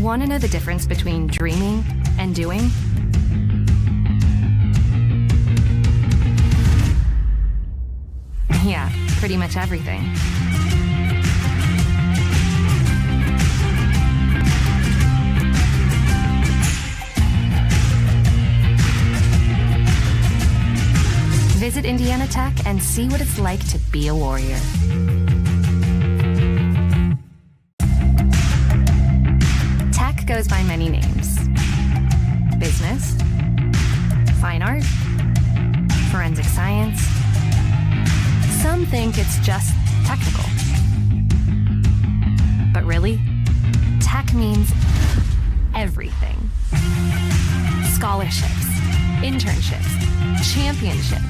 Want to know the difference between dreaming and doing? Yeah, pretty much everything. Visit Indiana Tech and see what it's like to be a warrior. Tech goes by many names. Business, fine art, forensic science. Some think it's just technical. But really, tech means everything. Scholarships, internships, championships.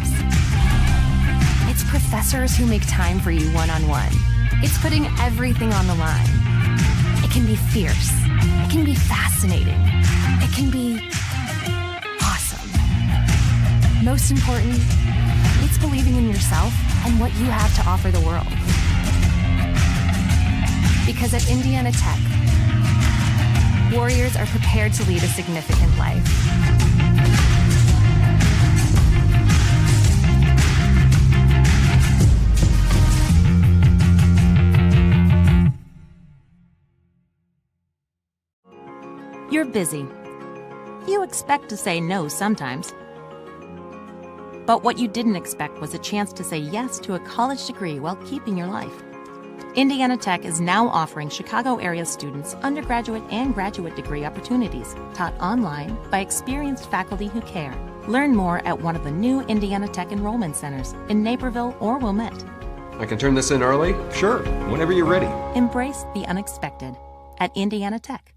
It's professors who make time for you one-on-one. It's putting everything on the line. It can be fierce. It can be fascinating. It can be awesome. Most important, it's believing in yourself and what you have to offer the world. Because at Indiana Tech, warriors are prepared to lead a significant life. You're busy. You expect to say no sometimes. But what you didn't expect was a chance to say yes to a college degree while keeping your life. Indiana Tech is now offering Chicago area students undergraduate and graduate degree opportunities taught online by experienced faculty who care. Learn more at one of the new Indiana Tech enrollment centers in Naperville or Wilmette. I can turn this in early? Sure, whenever you're ready. Embrace the unexpected at Indiana Tech.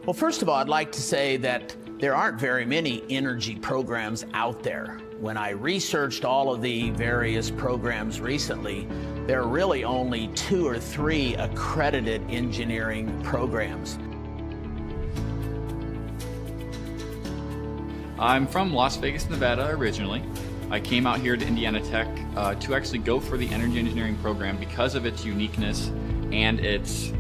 Well, first of all, I'd like to say that there aren't very many energy programs out there. When I researched all of the various programs recently, there are really only 2 or 3 accredited engineering programs. I'm from Las Vegas, Nevada originally. I came out here to Indiana Tech to actually go for the energy engineering program because of its uniqueness and its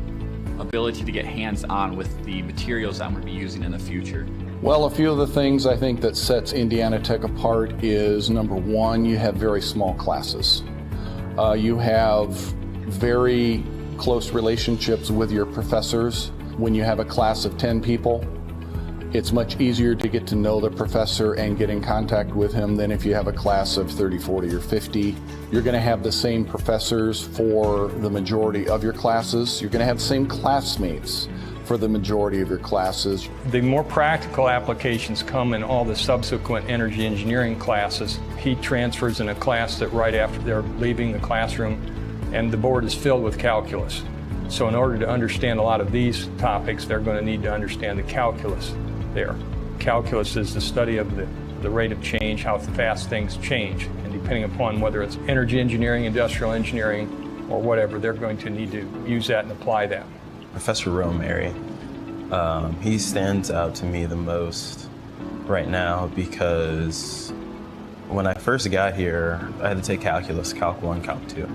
ability to get hands-on with the materials that I'm going to be using in the future. Well, a few of the things I think that sets Indiana Tech apart is, number one, you have very small classes. You have very close relationships with your professors. When you have a class of 10 people, it's much easier to get to know the professor and get in contact with him than if you have a class of 30, 40, or 50. You're going to have the same professors for the majority of your classes. You're going to have the same classmates for the majority of your classes. The more practical applications come in all the subsequent energy engineering classes. Heat transfers in a class that right after they're leaving the classroom, and the board is filled with calculus. So in order to understand a lot of these topics, they're going to need to understand the calculus there. Calculus is the study of the rate of change, how fast things change. And depending upon whether it's energy engineering, industrial engineering, or whatever, they're going to need to use that and apply that. Professor Romary, he stands out to me the most right now because when I first got here, I had to take calculus, Calc 1, Calc 2.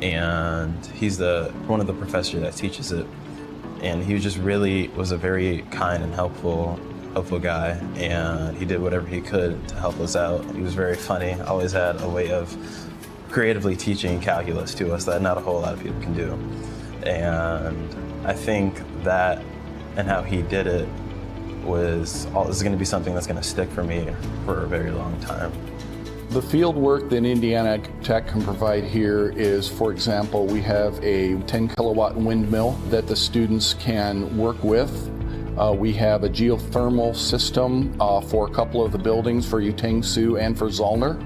And he's one of the professors that teaches it. And he just really was a very kind and helpful guy, and he did whatever he could to help us out. He was very funny, always had a way of creatively teaching calculus to us that not a whole lot of people can do. And I think that and how he did it is going to be something that's going to stick for me for a very long time. The field work that Indiana Tech can provide here is, for example, we have a 10 kilowatt windmill that the students can work with. We have a geothermal system for a couple of the buildings, for Utangsu and for Zollner,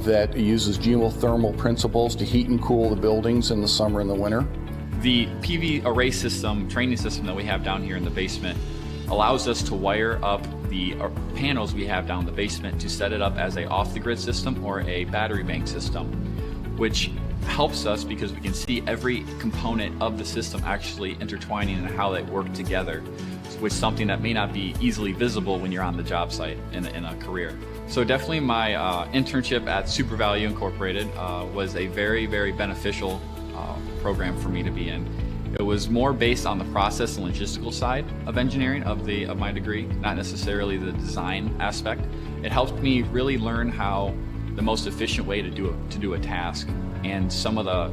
that uses geothermal principles to heat and cool the buildings in the summer and the winter. The PV array system, training system that we have down here in the basement allows us to wire up the panels we have down in the basement to set it up as a off-the-grid system or a battery bank system, which helps us because we can see every component of the system actually intertwining and how they work together, which is something that may not be easily visible when you're on the job site in a career. So definitely my internship at Super Value Incorporated was a very, very beneficial program for me to be in. It was more based on the process and logistical side of engineering of my degree, not necessarily the design aspect. It helped me really learn how the most efficient way to do a task and some of the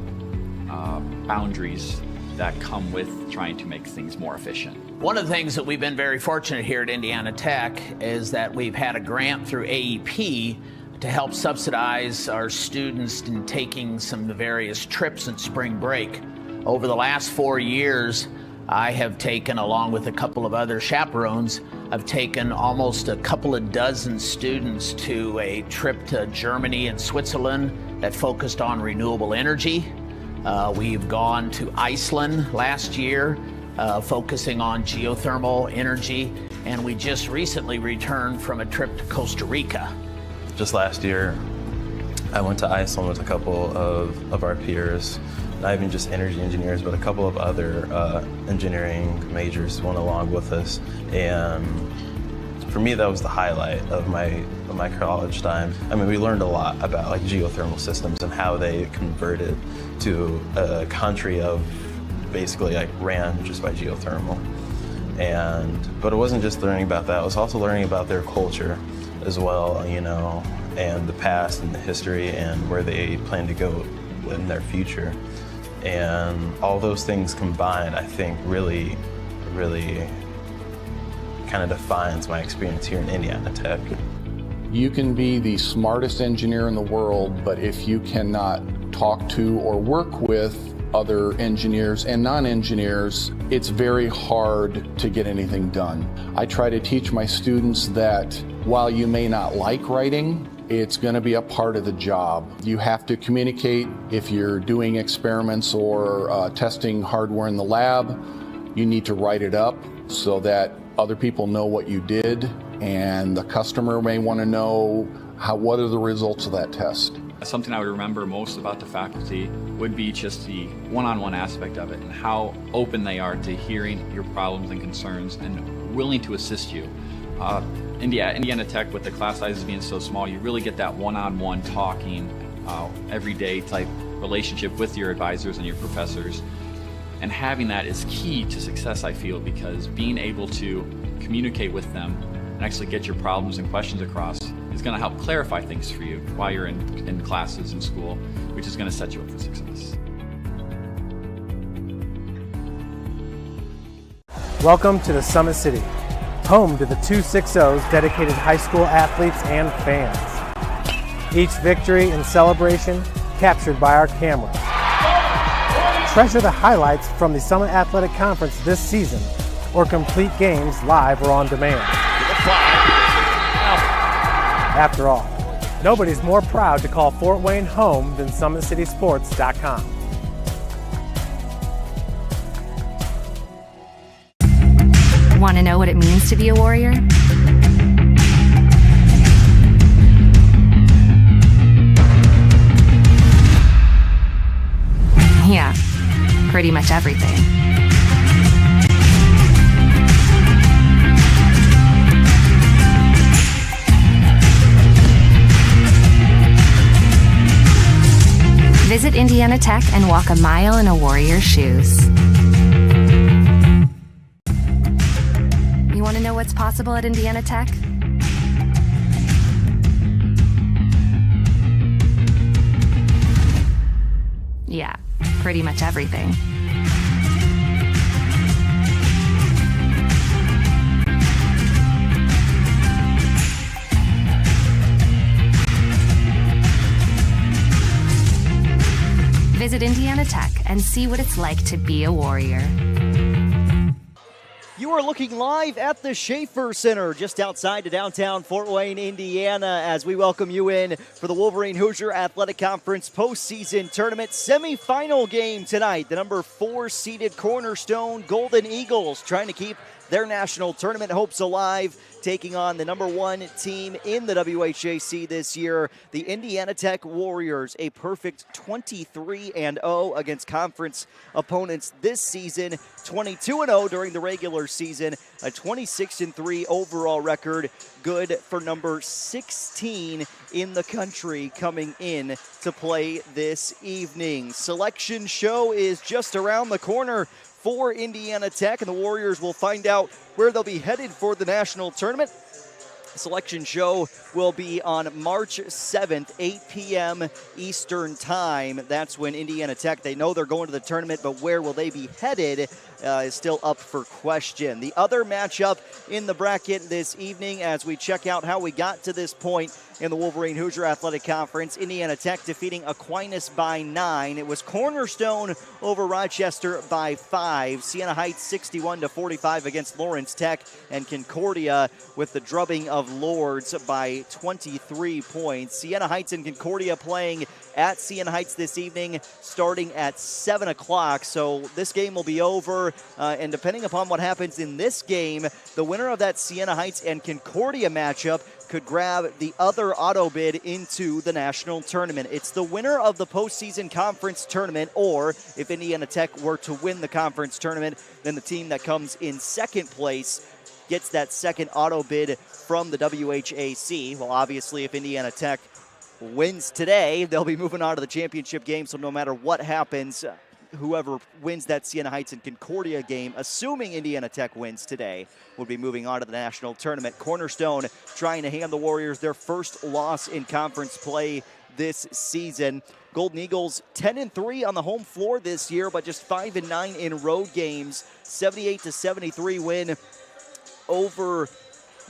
boundaries that come with trying to make things more efficient. One of the things that we've been very fortunate here at Indiana Tech is that we've had a grant through AEP to help subsidize our students in taking some of the various trips in spring break. Over the last 4 years, I have taken, along with a couple of other chaperones, I've taken almost a couple of dozen students to a trip to Germany and Switzerland that focused on renewable energy. We've gone to Iceland last year, focusing on geothermal energy, and we just recently returned from a trip to Costa Rica. Just last year, I went to Iceland with a couple of our peers, not even just energy engineers, but a couple of other engineering majors went along with us. And for me, that was the highlight of my college time. I mean, we learned a lot about like geothermal systems and how they converted to a country of basically like ran just by geothermal. But it wasn't just learning about that, it was also learning about their culture as well, you know, and the past and the history and where they plan to go in their future. And all those things combined, I think really kind of defines my experience here in Indiana Tech. You can be the smartest engineer in the world, but if you cannot talk to or work with other engineers and non-engineers, it's very hard to get anything done. I try to teach my students that while you may not like writing, it's going to be a part of the job. You have to communicate. If you're doing experiments or testing hardware in the lab, you need to write it up so that other people know what you did, and the customer may want to know what are the results of that test. Something I would remember most about the faculty would be just the one-on-one aspect of it and how open they are to hearing your problems and concerns and willing to assist you. Indiana Tech, with the class sizes being so small, you really get that one-on-one talking, everyday type relationship with your advisors and your professors. And having that is key to success, I feel, because being able to communicate with them and actually get your problems and questions across is going to help clarify things for you while you're in classes in school, which is going to set you up for success. Welcome to the Summit City, home to the 260's dedicated high school athletes and fans. Each victory and celebration captured by our camera. Treasure the highlights from the Summit Athletic Conference this season, or complete games live or on demand. After all, nobody's more proud to call Fort Wayne home than SummitCitySports.com. Want to know what it means to be a warrior? Yeah, pretty much everything. Visit Indiana Tech and walk a mile in a warrior's shoes. You want to know what's possible at Indiana Tech? Yeah, pretty much everything. Visit Indiana Tech and see what it's like to be a warrior. You are looking live at the Schaefer Center just outside of downtown Fort Wayne, Indiana, as we welcome you in for the Wolverine Hoosier Athletic Conference postseason tournament semifinal game tonight. The number 4 seeded Cornerstone Golden Eagles trying to keep their national tournament hopes alive, taking on the number 1 team in the WHAC this year, the Indiana Tech Warriors, a perfect 23-0 against conference opponents this season, 22-0 during the regular season, a 26-3 overall record, good for number 16 in the country coming in to play this evening. Selection show is just around the corner for Indiana Tech, and the Warriors will find out where they'll be headed for the national tournament. Selection show will be on March 7th, 8 p.m. Eastern Time. That's when Indiana Tech, they know they're going to the tournament, but where will they be headed is still up for question. The other matchup in the bracket this evening, as we check out how we got to this point in the Wolverine Hoosier Athletic Conference, Indiana Tech defeating Aquinas by 9. It was Cornerstone over Rochester by 5. Siena Heights 61-45 against Lawrence Tech, and Concordia with the drubbing of Lourdes by 23 points. Siena Heights and Concordia playing at Siena Heights this evening, starting at 7 o'clock. So this game will be over, and depending upon what happens in this game, the winner of that Siena Heights and Concordia matchup could grab the other auto bid into the national tournament. It's the winner of the postseason conference tournament, or if Indiana Tech were to win the conference tournament, then the team that comes in second place gets that second auto bid from the WHAC. Well, obviously, if Indiana Tech wins today, they'll be moving on to the championship game, so no matter what happens, whoever wins that Siena Heights and Concordia game, assuming Indiana Tech wins today, would be moving on to the national tournament. Cornerstone trying to hand the Warriors their first loss in conference play this season. Golden Eagles 10-3 on the home floor this year, but just 5-9 in road games. 78-73 win over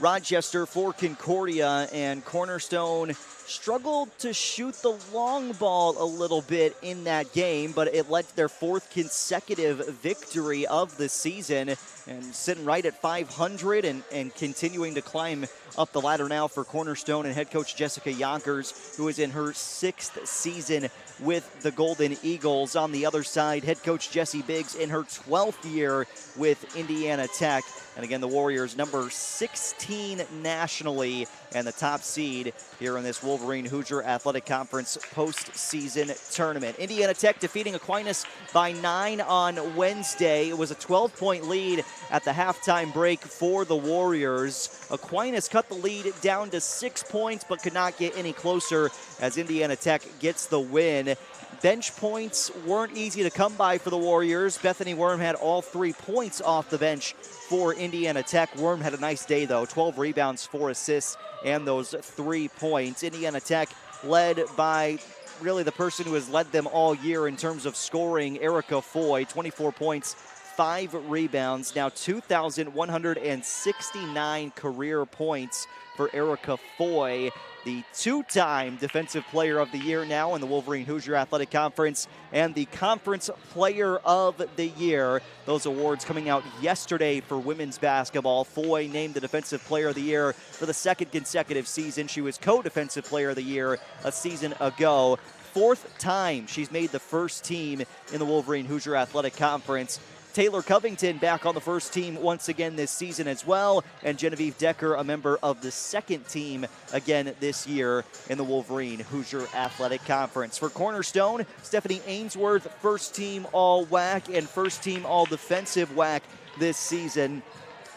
Rochester for Concordia, and Cornerstone struggled to shoot the long ball a little bit in that game, but it led to their 4th consecutive victory of the season, and sitting right at 500 and continuing to climb up the ladder now for Cornerstone and head coach Jessica Yonkers, who is in her 6th season with the Golden Eagles. On the other side, head coach Jessie Biggs in her 12th year with Indiana Tech. And again, the Warriors number 16 nationally and the top seed here in this Wolverine Hoosier Athletic Conference postseason tournament. Indiana Tech defeating Aquinas by 9 on Wednesday. It was a 12-point lead at the halftime break for the Warriors. Aquinas cut the lead down to 6 points, but could not get any closer as Indiana Tech gets the win. Bench points weren't easy to come by for the Warriors. Bethany Worm had all 3 points off the bench for Indiana Tech. Worm had a nice day, though. 12 rebounds, 4 assists, and those 3 points. Indiana Tech led by really the person who has led them all year in terms of scoring, Erica Foy, 24 points, 5 rebounds. Now 2,169 career points for Erica Foy, the 2-time Defensive Player of the Year now in the Wolverine Hoosier Athletic Conference, and the Conference Player of the Year. Those awards coming out yesterday for women's basketball. Foy named the Defensive Player of the Year for the 2nd consecutive season. She was co-Defensive Player of the Year a season ago. 4th time she's made the first team in the Wolverine Hoosier Athletic Conference. Taylor Covington back on the first team once again this season as well, and Genevieve Decker, a member of the 2nd team again this year in the Wolverine Hoosier Athletic Conference. For Cornerstone, Stephanie Ainsworth, first team all WAC and first team all defensive WAC this season,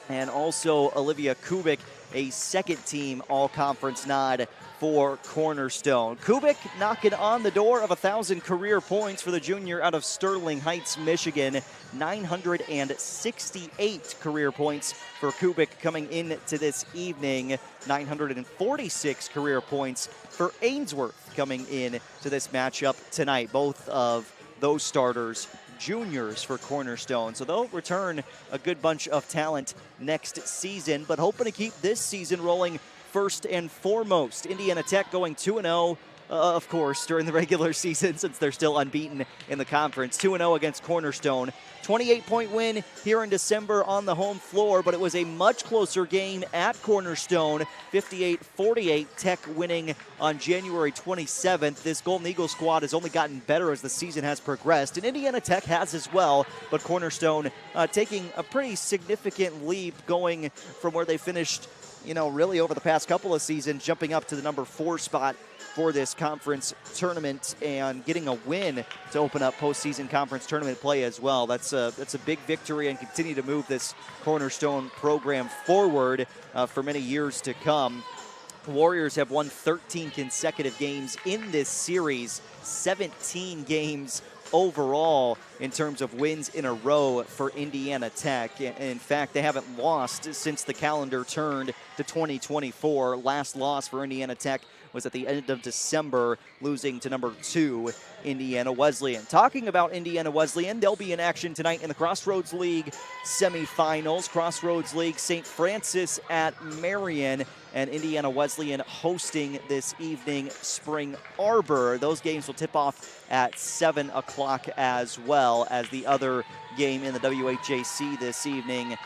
and also Olivia Kubik, a 2nd team all conference nod for Cornerstone. Kubik knocking on the door of 1,000 career points for the junior out of Sterling Heights, Michigan. 968 career points for Kubik coming into this evening. 946 career points for Ainsworth coming in to this matchup tonight. Both of those starters juniors for Cornerstone. So they'll return a good bunch of talent next season, but hoping to keep this season rolling first and foremost. Indiana Tech going 2-0, of course, during the regular season since they're still unbeaten in the conference. 2-0 against Cornerstone. 28-point win here in December on the home floor, but it was a much closer game at Cornerstone. 58-48, Tech winning on January 27th. This Golden Eagle squad has only gotten better as the season has progressed, and Indiana Tech has as well, but Cornerstone taking a pretty significant leap, going from where they finished really over the past couple of seasons, jumping up to the number 4 spot for this conference tournament and getting a win to open up postseason conference tournament play as well. That's a big victory and continue to move this Cornerstone program forward for many years to come. Warriors have won 13 consecutive games in this series, 17 games overall in terms of wins in a row for Indiana Tech. In fact, they haven't lost since the calendar turned to 2024. Last loss for Indiana Tech was at the end of December, losing to number 2 Indiana Wesleyan. Talking about Indiana Wesleyan, they'll be in action tonight in the Crossroads League semifinals. Crossroads League, St. Francis at Marion, and Indiana Wesleyan hosting this evening Spring Arbor. Those games will tip off at 7 o'clock as well as the other game in the WHAC this evening.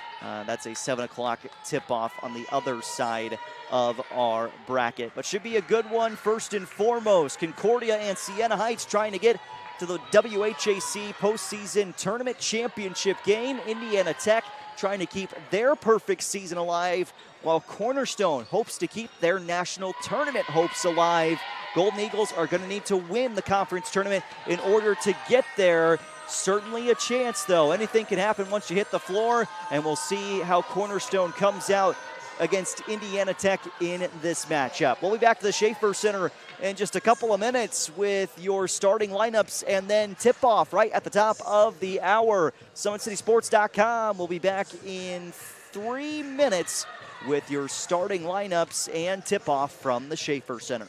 That's a 7 o'clock tip-off on the other side of our bracket. But should be a good one first and foremost. Concordia and Siena Heights trying to get to the WHAC postseason tournament championship game. Indiana Tech trying to keep their perfect season alive, while Cornerstone hopes to keep their national tournament hopes alive. Golden Eagles are going to need to win the conference tournament in order to get there. Certainly a chance, though. Anything can happen once you hit the floor, and we'll see how Cornerstone comes out against Indiana Tech in this matchup. We'll be back to the Schaefer Center in just a couple of minutes with your starting lineups and then tip-off right at the top of the hour. SummitCitySports.com will be back in 3 minutes with your starting lineups and tip-off from the Schaefer Center.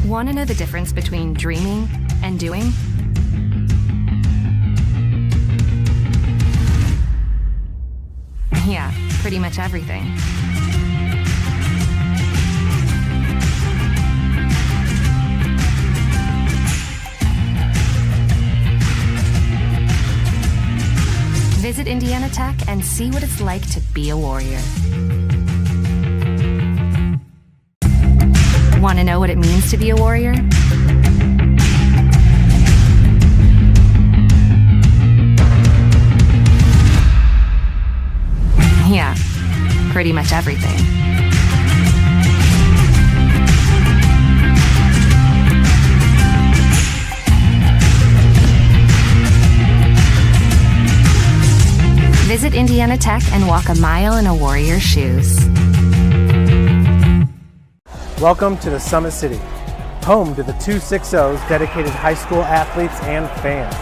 Want to know the difference between dreaming and doing? Yeah, pretty much everything. Visit Indiana Tech and see what it's like to be a Warrior. Want to know what it means to be a Warrior? Yeah, pretty much everything. Visit Indiana Tech and walk a mile in a Warrior's shoes. Welcome to the Summit City, home to the 260s dedicated high school athletes and fans.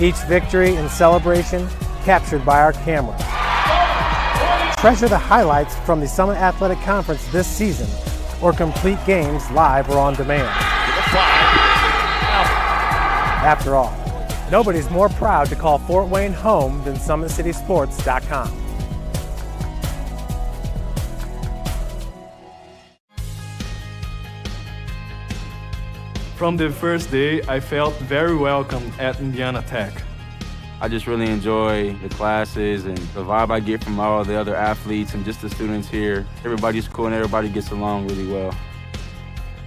Each victory and celebration captured by our camera. Treasure the highlights from the Summit Athletic Conference this season, or complete games live or on demand. After all, nobody's more proud to call Fort Wayne home than SummitCitySports.com. From the first day, I felt very welcome at Indiana Tech. I just really enjoy the classes and the vibe I get from all the other athletes and just the students here. Everybody's cool and everybody gets along really well.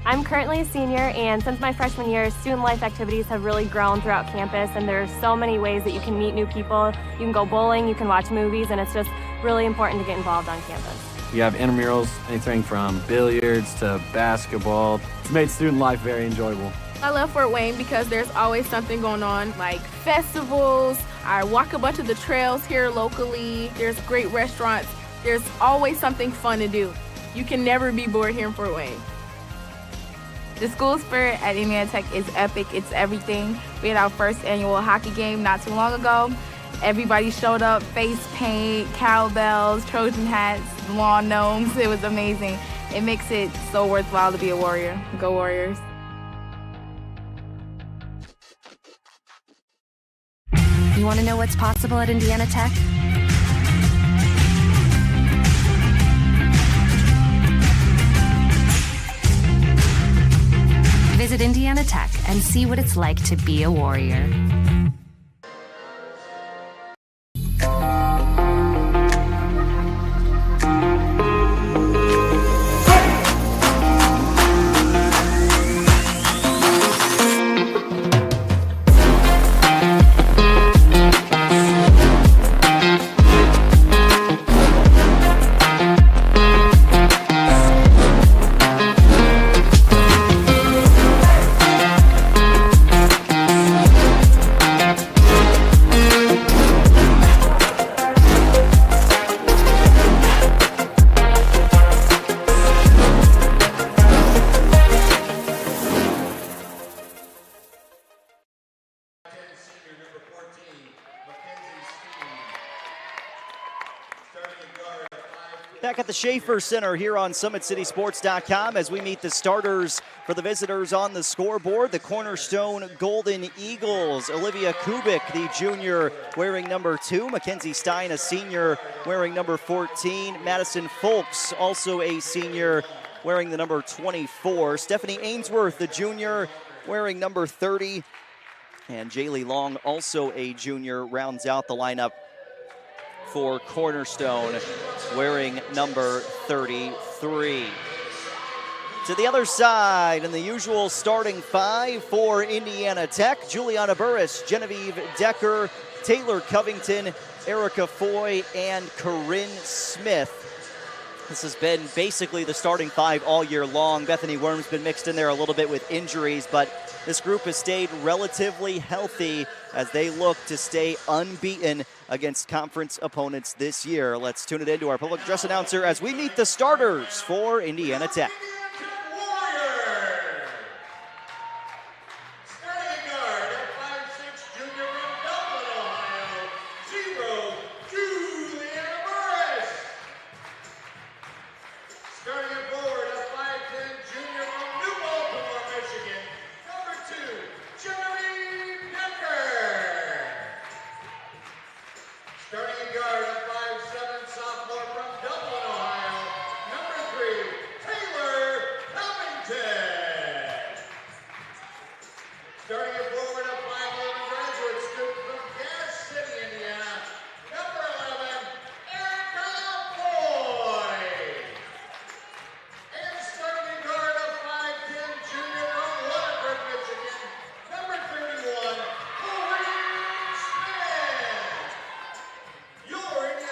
I'm currently a senior, and since my freshman year, student life activities have really grown throughout campus, and there's so many ways that you can meet new people. You can go bowling, you can watch movies, and it's just really important to get involved on campus. We have intramurals, anything from billiards to basketball. It's made student life very enjoyable. I love Fort Wayne because there's always something going on, like festivals. I walk a bunch of the trails here locally. There's great restaurants. There's always something fun to do. You can never be bored here in Fort Wayne. The school spirit at Indiana Tech is epic. It's everything. We had our first annual hockey game not too long ago. Everybody showed up, face paint, cowbells, Trojan hats, lawn gnomes. It was amazing. It makes it so worthwhile to be a Warrior. Go Warriors. You want to know what's possible at Indiana Tech? Visit Indiana Tech and see what it's like to be a Warrior. Back at the Schaefer Center here on SummitCitySports.com as we meet the starters for the visitors on the scoreboard. The Cornerstone Golden Eagles. Olivia Kubik, the junior, wearing number 2. Mackenzie Stein, a senior, wearing number 14. Madison Folks, also a senior, wearing the number 24. Stephanie Ainsworth, the junior, wearing number 30. And Jaylee Long, also a junior, rounds out the lineup for Cornerstone, wearing number 33. To the other side, in the usual starting 5 for Indiana Tech, Juliana Burris, Genevieve Decker, Taylor Covington, Erica Foy, and Corinne Smith. This has been basically the starting 5 all year long. Bethany Worm's been mixed in there a little bit with injuries, but this group has stayed relatively healthy as they look to stay unbeaten against conference opponents this year. Let's tune it into our public address announcer as we meet the starters for Indiana Tech.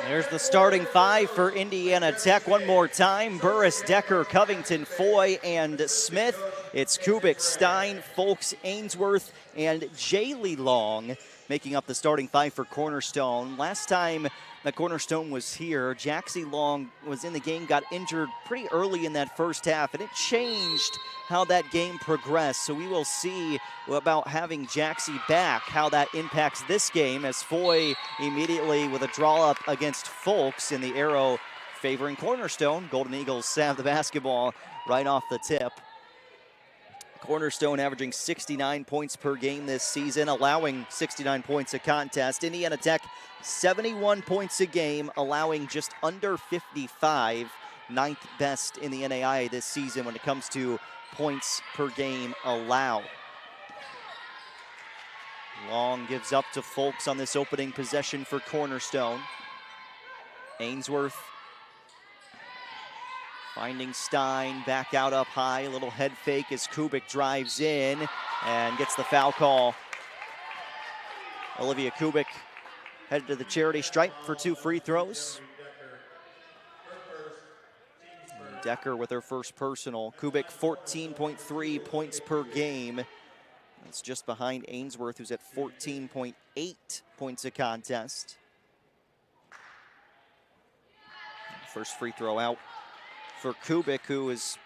There's the starting 5 for Indiana Tech. One more time, Burris, Decker, Covington, Foy, and Smith. It's Kubik, Stein, Folks, Ainsworth, and Jaylee Long making up the starting 5 for Cornerstone. Last time that Cornerstone was here, Jaxie Long was in the game, got injured pretty early in that first half, and it changed how that game progressed. So we will see about having Jaxie back, how that impacts this game, as Foy immediately with a draw up against Folks in the arrow favoring Cornerstone. Golden Eagles have the basketball right off the tip. Cornerstone averaging 69 points per game this season, allowing 69 points a contest. Indiana Tech, 71 points a game, allowing just under 55, 9th best in the NAIA this season when it comes to points per game allowed. Long gives up to Folks on this opening possession for Cornerstone. Ainsworth finding Stein, back out up high, a little head fake as Kubik drives in and gets the foul call. Olivia Kubik headed to the charity stripe for 2 free throws. Decker with her first personal. Kubik 14.3 points per game. That's just behind Ainsworth, who's at 14.8 points a contest. First free throw out for Kubik, who is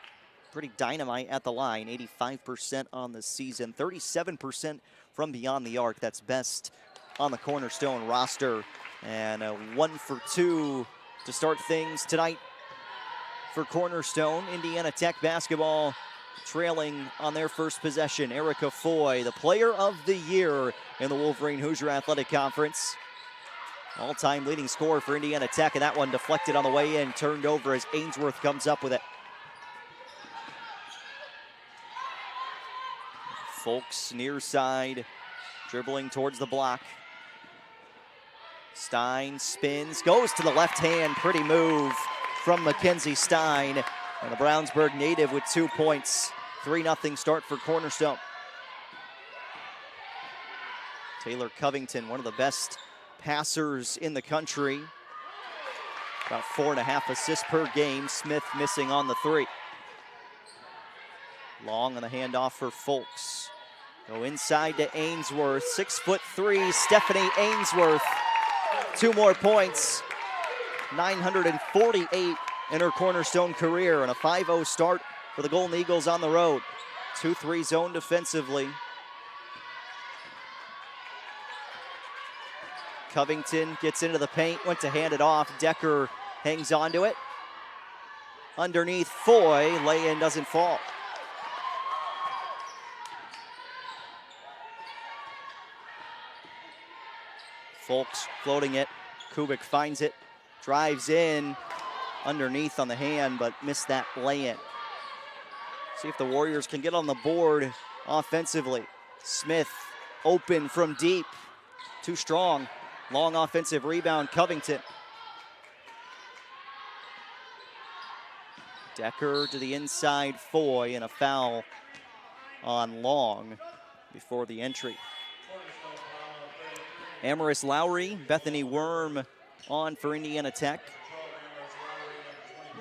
pretty dynamite at the line. 85% on the season, 37% from beyond the arc. That's best on the Cornerstone roster. And a 1 for 2 to start things tonight for Cornerstone. Indiana Tech basketball trailing on their first possession. Erica Foy, the player of the year in the Wolverine Hoosier Athletic Conference. All-time leading scorer for Indiana Tech, and that one deflected on the way in, turned over as Ainsworth comes up with it. Folks near side, dribbling towards the block. Stein spins, goes to the left hand, pretty move from Mackenzie Stein. And the Brownsburg native with 2 points. 3-0 start for Cornerstone. Taylor Covington, one of the best passers in the country. About 4.5 assists per game. Smith missing on the 3. Long on the handoff for Folks. Go inside to Ainsworth. 6'3", Stephanie Ainsworth. 2 more points. 948 in her Cornerstone career, and a 5-0 start for the Golden Eagles on the road. 2-3 zone defensively. Covington gets into the paint, went to hand it off. Decker hangs on to it. underneath Foy. Lay-in doesn't fall. Folks floating it. Kubik finds it, drives in, underneath on the hand, but missed that lay-in. See if the Warriors can get on the board offensively. Smith open from deep, too strong. Long offensive rebound, Covington. Decker to the inside, Foy, and a foul on Long before the entry. Amaris Lowry, Bethany Worm on for Indiana Tech.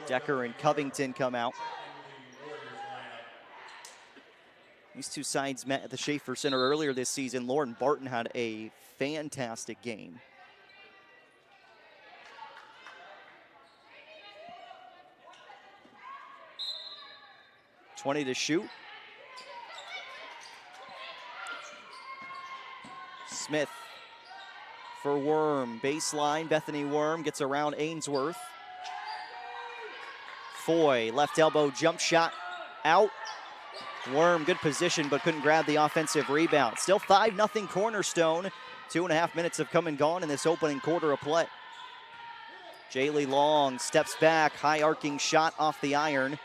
Decker and Covington come out. These two sides met at the Schaefer Center earlier this season. Lauren Barton had a fantastic game. .20 to shoot. Smith for Worm, baseline, Bethany Worm gets around Ainsworth. Foy, left elbow jump shot, out. Worm, good position, but couldn't grab the offensive rebound. Still 5-0 Cornerstone. 2.5 minutes have come and gone in this opening quarter of play. Jaylee Long steps back, high arcing shot off the iron.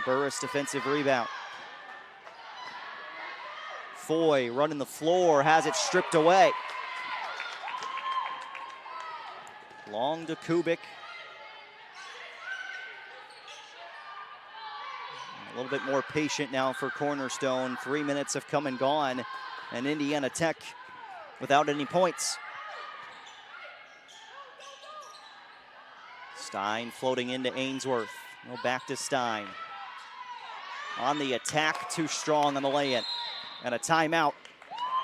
Burris defensive rebound. Foy running the floor, has it stripped away. Long to Kubik. A little bit more patient now for Cornerstone. 3 minutes have come and gone, and Indiana Tech without any points. Stein floating into Ainsworth. Go back to Stein. On the attack, too strong on the lay-in. And a timeout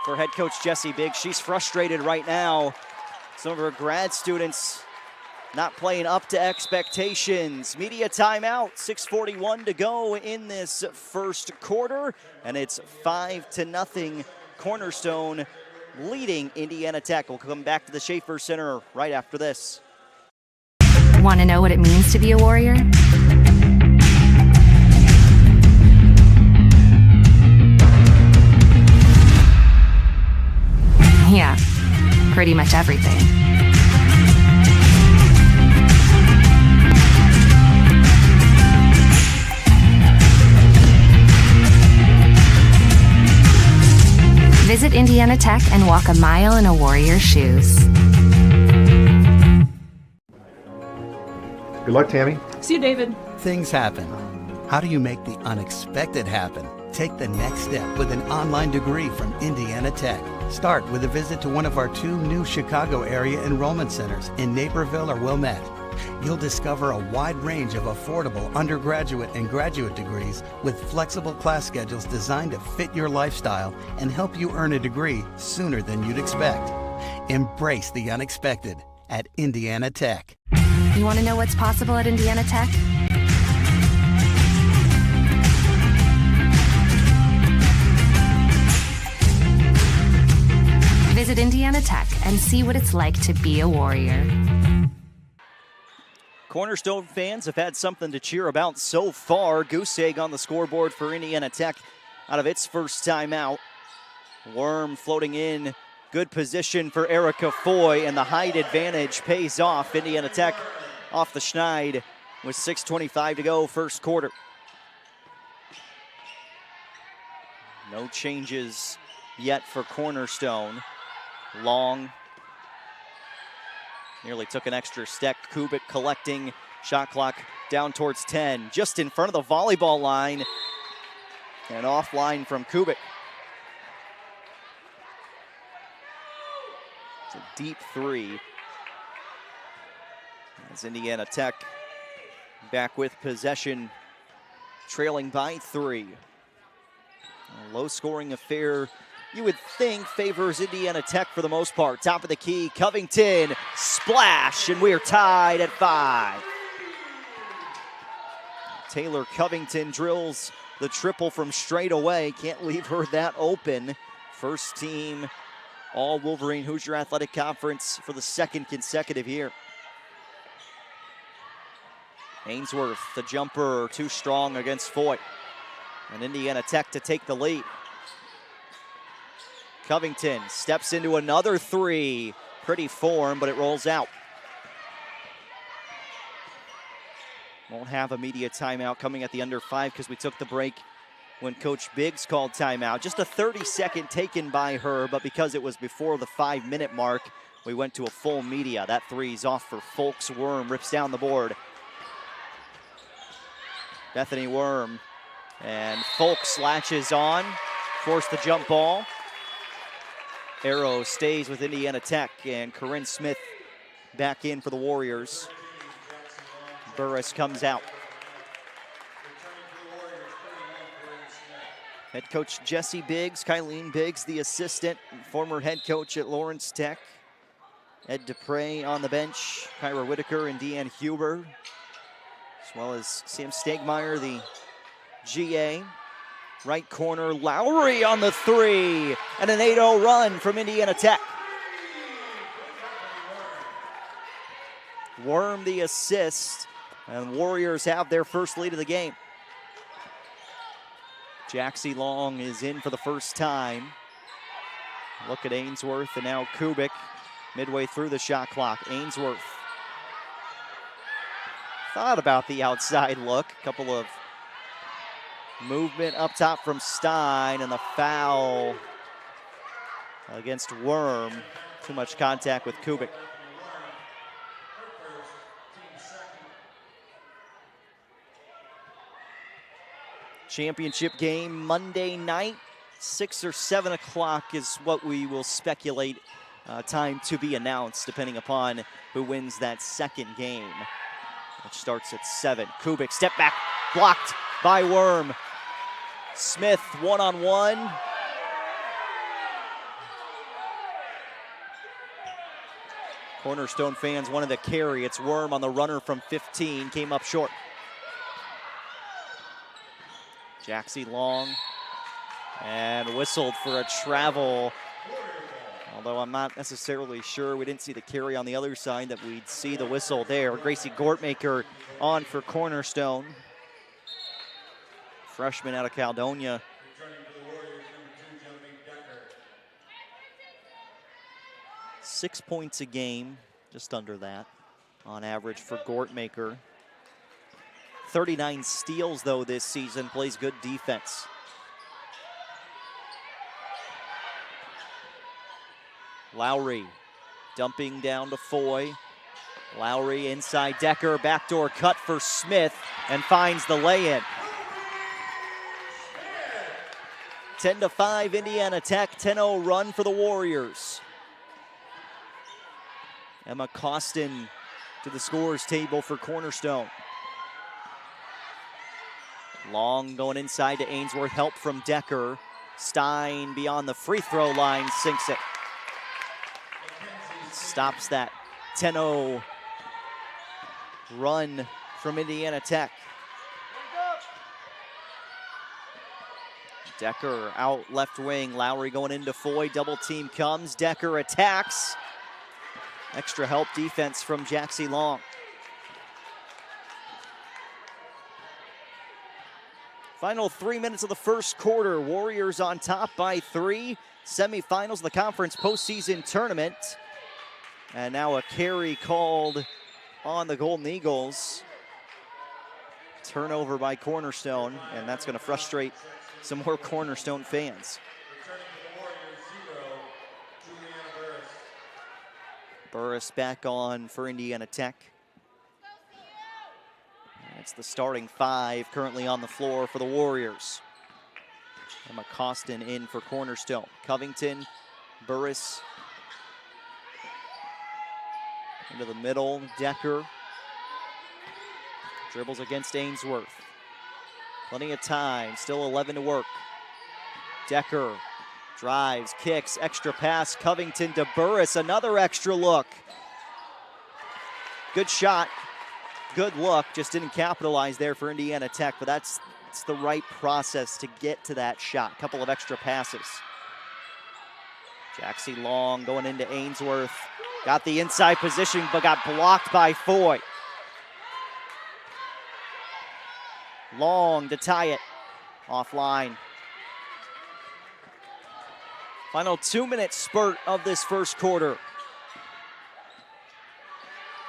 for head coach Jessie Biggs. She's frustrated right now. Some of her grad students not playing up to expectations. Media timeout, 6:41 to go in this first quarter, and it's 5-0 Cornerstone leading Indiana Tech. We'll come back to the Schaefer Center right after this. Want to know what it means to be a Warrior? Yeah, pretty much everything. Visit Indiana Tech and walk a mile in a Warrior's shoes. Good luck, Tammy. See you, David. Things happen. How do you make the unexpected happen? Take the next step with an online degree from Indiana Tech. Start with a visit to one of our 2 new Chicago area enrollment centers in Naperville or Wilmette. You'll discover a wide range of affordable undergraduate and graduate degrees with flexible class schedules designed to fit your lifestyle and help you earn a degree sooner than you'd expect. Embrace the unexpected at Indiana Tech. You want to know what's possible at Indiana Tech? Visit Indiana Tech and see what it's like to be a Warrior. Cornerstone fans have had something to cheer about so far. Goose egg on the scoreboard for Indiana Tech out of its first time out. Worm floating in. Good position for Erica Foy, and the height advantage pays off. Indiana Tech off the schneid with 6:25 to go first quarter. No changes yet for Cornerstone. Long nearly took an extra step. Kubik collecting. Shot clock down towards 10. Just in front of the volleyball line. And offline from Kubik. It's a deep three. As Indiana Tech back with possession. Trailing by 3. A low-scoring affair, you would think, favors Indiana Tech for the most part. Top of the key, Covington, splash, and we are tied at 5. Taylor Covington drills the triple from straight away. Can't leave her that open. First team All Wolverine Hoosier Athletic Conference for the second consecutive year. Ainsworth, the jumper, too strong against Foy. And Indiana Tech to take the lead. Covington steps into another three. Pretty form, but it rolls out. Won't have a media timeout coming at the under 5 because we took the break when Coach Biggs called timeout. Just a 30-second taken by her, but because it was before the 5-minute mark, we went to a full media. That three's off for Folks. Worm rips down the board. Bethany Worm and Folks latches on, force the jump ball. Arrow stays with Indiana Tech, and Corinne Smith back in for the Warriors. Burris comes out. Head coach Jesse Biggs, Kylene Biggs, the assistant, former head coach at Lawrence Tech. Ed Dupre on the bench, Kyra Whitaker and Deanne Huber, as well as Sam Stegmeyer, the GA. Right corner, Lowry on the three, and an 8-0 run from Indiana Tech. Worm the assist, and Warriors have their first lead of the game. Jaxie Long is in for the first time. Look at Ainsworth and now Kubik midway through the shot clock. Ainsworth thought about the outside look. A couple of movement up top from Stein, and the foul against Worm. Too much contact with Kubik. Championship game Monday night, 6 or 7 o'clock is what we will speculate. Time to be announced, depending upon who wins that second game, which starts at 7. Kubik, step back, blocked by Worm. Smith, one-on-one. Cornerstone fans wanted the carry. It's Worm on the runner from 15, came up short. Jaxie Long, and whistled for a travel. Although I'm not necessarily sure, we didn't see the carry on the other side, that we'd see the whistle there. Gracie Gortmaker on for Cornerstone. Freshman out of Caledonia. Six points a game, just under that on average for Gortmaker. 39 steals, though, this season, plays good defense. Lowry dumping down to Foy. Lowry inside Decker, backdoor cut for Smith, and finds the lay-in. 10-5 Indiana Tech, 10-0 run for the Warriors. Emma Costin to the scores table for Cornerstone. Long going inside to Ainsworth, help from Decker. Stein beyond the free throw line, sinks it. Stops that 10-0 run from Indiana Tech. Decker out left wing, Lowry going into Foy, double team comes, Decker attacks. Extra help defense from Jaxie Long. Final 3 minutes of the first quarter. Warriors on top by 3. Semifinals of the conference postseason tournament. And now a carry called on the Golden Eagles. Turnover by Cornerstone, and that's going to frustrate some more Cornerstone fans. Burris back on for Indiana Tech. It's the starting 5 currently on the floor for the Warriors. Emma Costin in for Cornerstone. Covington, Burris. Into the middle, Decker. Dribbles against Ainsworth. Plenty of time, still 11 to work. Decker drives, kicks, extra pass, Covington to Burris, another extra look. Good shot, good look, just didn't capitalize there for Indiana Tech, but it's the right process to get to that shot. Couple of extra passes. Jaxie Long going into Ainsworth. Got the inside position, but got blocked by Foy. Long to tie it. Offline. Final 2-minute spurt of this first quarter.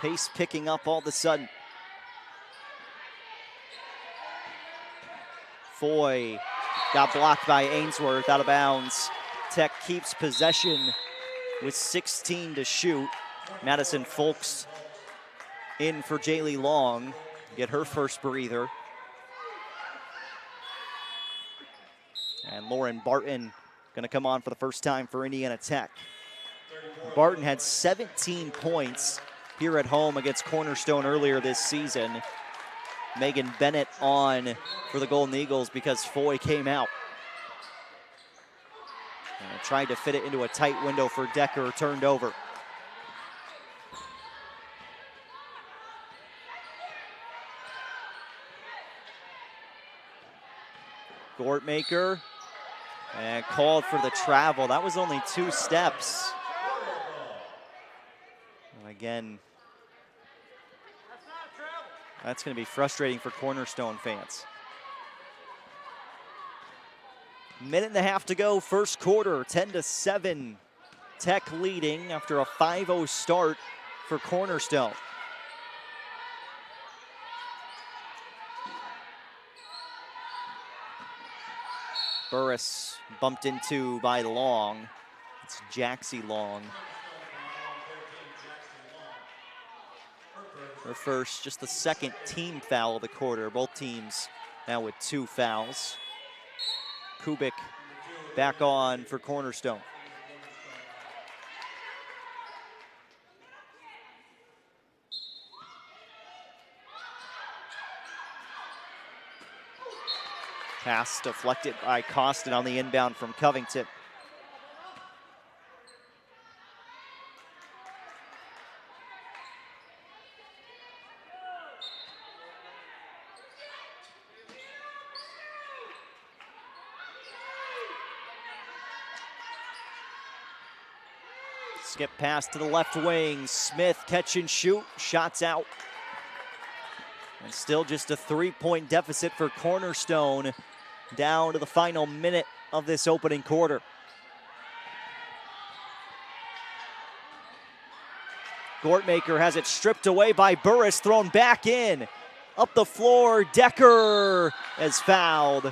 Pace picking up all of a sudden. Foy got blocked by Ainsworth, out of bounds. Tech keeps possession with 16 to shoot. Madison Folks in for Jaylee Long, get her first breather. And Lauren Barton gonna come on for the first time for Indiana Tech. Barton had 17 points here at home against Cornerstone earlier this season. Megan Bennett on for the Golden Eagles because Foy came out. And tried to fit it into a tight window for Decker, turned over. Gortmaker, and called for the travel. That was only 2 steps. And again, that's going to be frustrating for Cornerstone fans. Minute and a half to go, first quarter, 10-7. Tech leading after a 5-0 start for Cornerstone. Burris bumped into by Long. It's Jaxie Long. Her first, just the second team foul of the quarter. Both teams now with 2 fouls. Kubik back on for Cornerstone. Pass deflected by Costin on the inbound from Covington. Skip pass to the left wing. Smith catch and shoot. Shots out. And still just a 3-point deficit for Cornerstone. Down to the final minute of this opening quarter. Gortmaker has it stripped away by Burris, thrown back in. Up the floor, Decker is fouled.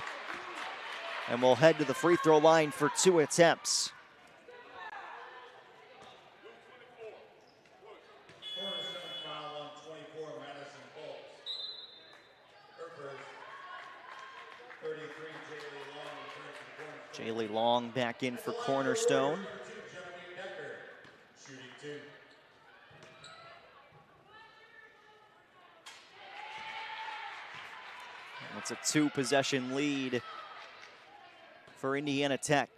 And will head to the free throw line for 2 attempts. Jaylee Long back in for Cornerstone. It's a 2-possession lead for Indiana Tech.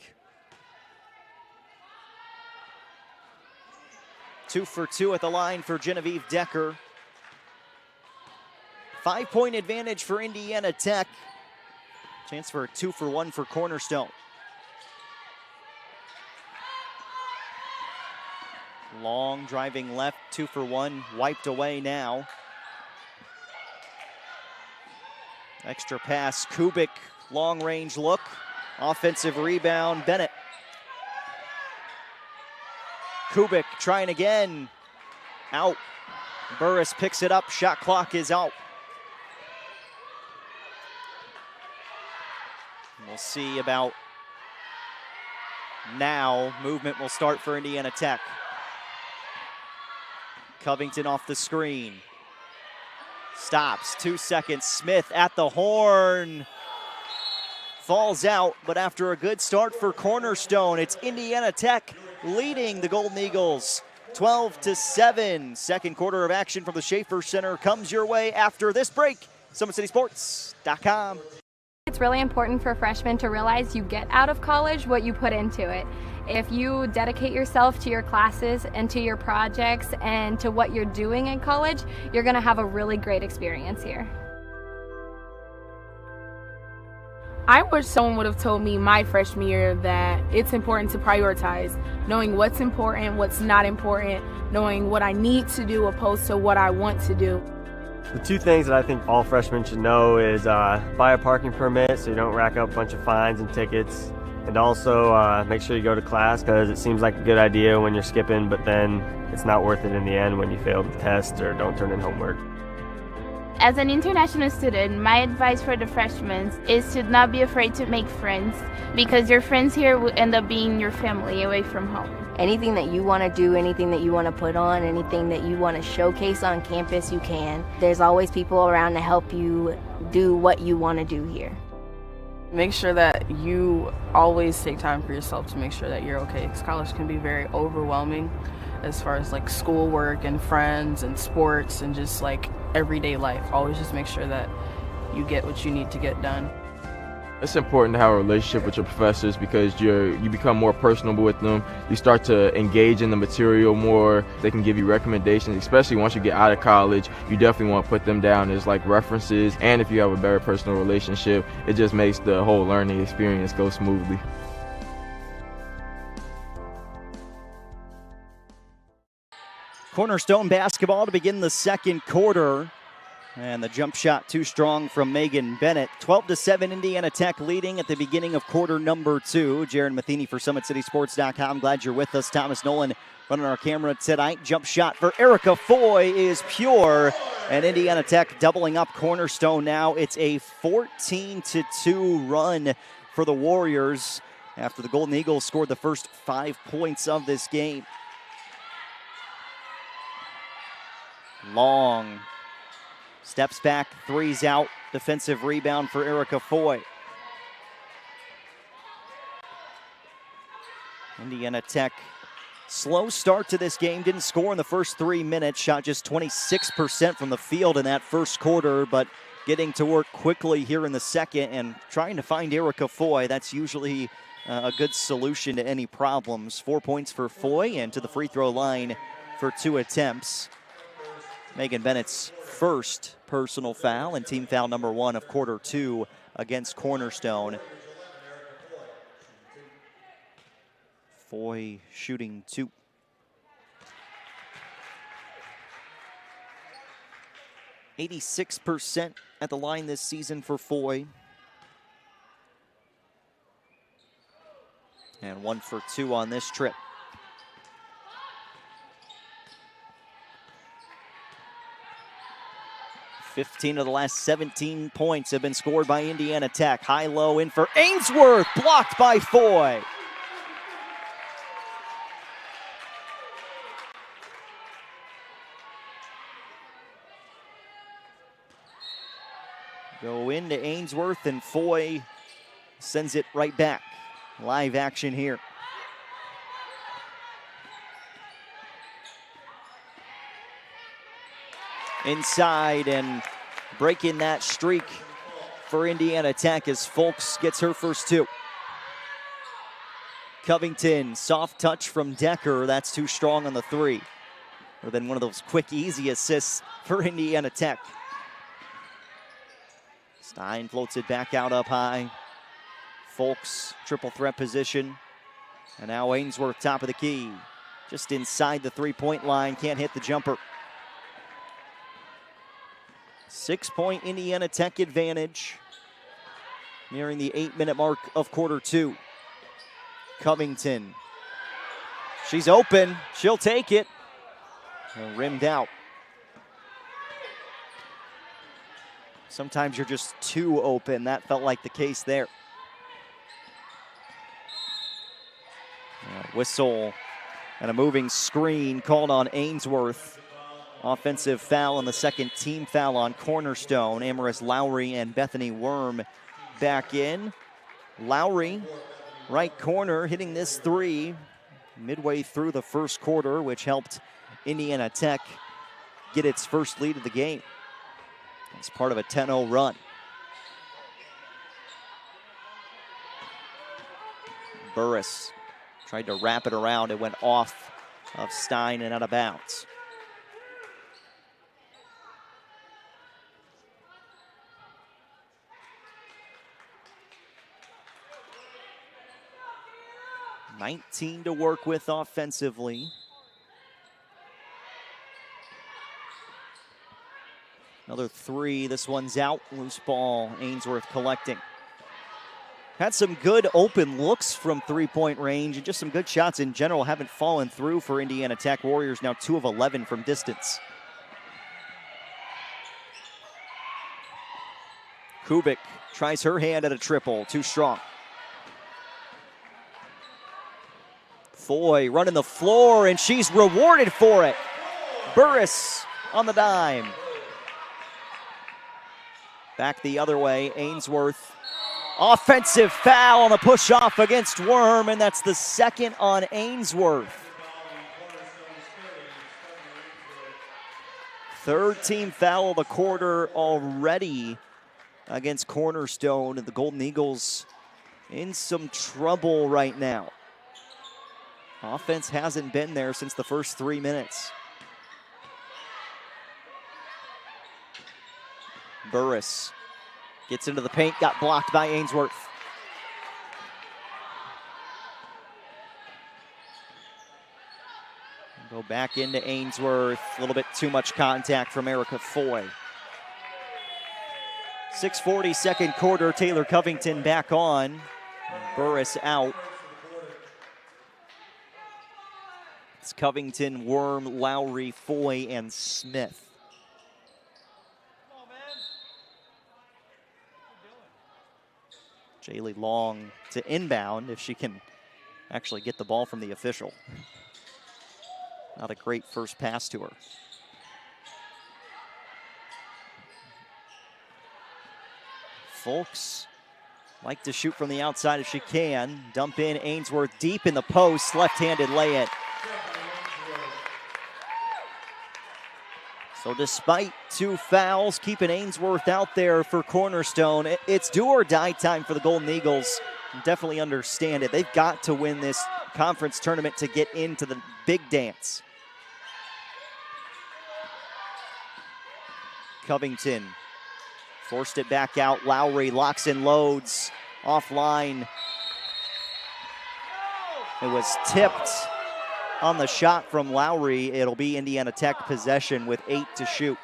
2 for 2 at the line for Genevieve Decker. 5-point advantage for Indiana Tech. Chance for a 2 for 1 for Cornerstone. Long driving left, 2 for 1, wiped away now. Extra pass, Kubik, long range look. Offensive rebound, Bennett. Kubik trying again, out. Burris picks it up, shot clock is out. We'll see about now. Movement will start for Indiana Tech. Covington off the screen. Stops, 2 seconds. Smith at the horn. Falls out, but after a good start for Cornerstone, it's Indiana Tech leading the Golden Eagles 12-7. Second quarter of action from the Schaefer Center comes your way after this break. SummitCitySports.com. It's really important for freshmen to realize you get out of college what you put into it. If you dedicate yourself to your classes and to your projects and to what you're doing in college, you're going to have a really great experience here. I wish someone would have told me my freshman year that it's important to prioritize, knowing what's important, what's not important, knowing what I need to do opposed to what I want to do. The two things that I think all freshmen should know is buy a parking permit so you don't rack up a bunch of fines and tickets. And also make sure you go to class, because it seems like a good idea when you're skipping, but then it's not worth it in the end when you fail the test or don't turn in homework. As an international student, my advice for the freshmen is to not be afraid to make friends, because your friends here will end up being your family away from home. Anything that you want to do, anything that you want to put on, anything that you want to showcase on campus, you can. There's always people around to help you do what you want to do here. Make sure that you always take time for yourself to make sure that you're okay, because college can be very overwhelming as far as like schoolwork and friends and sports and just like everyday life. Always just make sure that you get what you need to get done. It's important to have a relationship with your professors, because you become more personable with them. You start to engage in the material more. They can give you recommendations, especially once you get out of college. You definitely want to put them down as like references. And if you have a better personal relationship, it just makes the whole learning experience go smoothly. Cornerstone basketball to begin the second quarter. And the jump shot too strong from Megan Bennett. 12-7 Indiana Tech leading at the beginning of quarter number 2. Jaron Matheny for SummitCitySports.com. Glad you're with us. Thomas Nolan running our camera tonight. Jump shot for Erica Foy is pure. And Indiana Tech doubling up Cornerstone now. It's a 14-2 run for the Warriors after the Golden Eagles scored the first 5 points of this game. Long steps back, three's out. Defensive rebound for Erica Foy. Indiana Tech, slow start to this game. Didn't score in the first 3 minutes. Shot just 26% from the field in that first quarter, but getting to work quickly here in the second and trying to find Erica Foy. That's usually a good solution to any problems. 4 points for Foy, and to the free throw line for 2 attempts. Megan Bennett's first personal foul and team foul number 1 of quarter 2 against Cornerstone. Foy shooting 2. %86% at the line this season for Foy. And 1 for 2 on this trip. 15 of the last 17 points have been scored by Indiana Tech. High-low in for Ainsworth, blocked by Foy. Go into Ainsworth, and Foy sends it right back. Live action here. Inside, and breaking that streak for Indiana Tech as Folks gets her first 2. Covington, soft touch from Decker. That's too strong on the 3. Or then one of those quick, easy assists for Indiana Tech. Stein floats it back out up high. Folks, triple threat position. And now Ainsworth, top of the key. Just inside the 3-point line, can't hit the jumper. 6-point Indiana Tech advantage. Nearing the 8-minute mark of quarter 2. Covington. She's open. She'll take it. Rimmed out. Sometimes you're just too open. That felt like the case there. Whistle and a moving screen called on Ainsworth. Offensive foul and the second team foul on Cornerstone. Amaris Lowry and Bethany Worm back in. Lowry, right corner, hitting this 3 midway through the first quarter, which helped Indiana Tech get its first lead of the game. It's part of a 10-0 run. Burris tried to wrap it around. It went off of Stein and out of bounds. $19 to work with offensively. Another three. This one's out. Loose ball. Ainsworth collecting. Had some good open looks from three-point range and just some good shots in general. Haven't fallen through for Indiana Tech. Warriors now 2 of 11 from distance. Kubik tries her hand at a triple. Too strong. Foy running the floor, and she's rewarded for it. Burris on the dime. Back the other way, Ainsworth. Offensive foul on the push-off against Worm, and that's the second on Ainsworth. Third team foul of the quarter already against Cornerstone, and the Golden Eagles in some trouble right now. Offense hasn't been there since the first 3 minutes. Burris gets into the paint, got blocked by Ainsworth. Go back into Ainsworth. A little bit too much contact from Erica Foy. 6:40 second quarter. Taylor Covington back on. Burris out. It's Covington, Worm, Lowry, Foy, and Smith. Jaylee Long to inbound if she can actually get the ball from the official. Not a great first pass to her. Folks like to shoot from the outside if she can. Dump in Ainsworth deep in the post, left-handed lay it. So despite 2 fouls, keeping Ainsworth out there for Cornerstone, it's do or die time for the Golden Eagles. Definitely understand it. They've got to win this conference tournament to get into the big dance. Covington forced it back out. Lowry locks and loads. Offline. It was tipped on the shot from Lowry. It'll be Indiana Tech possession with 8 to shoot.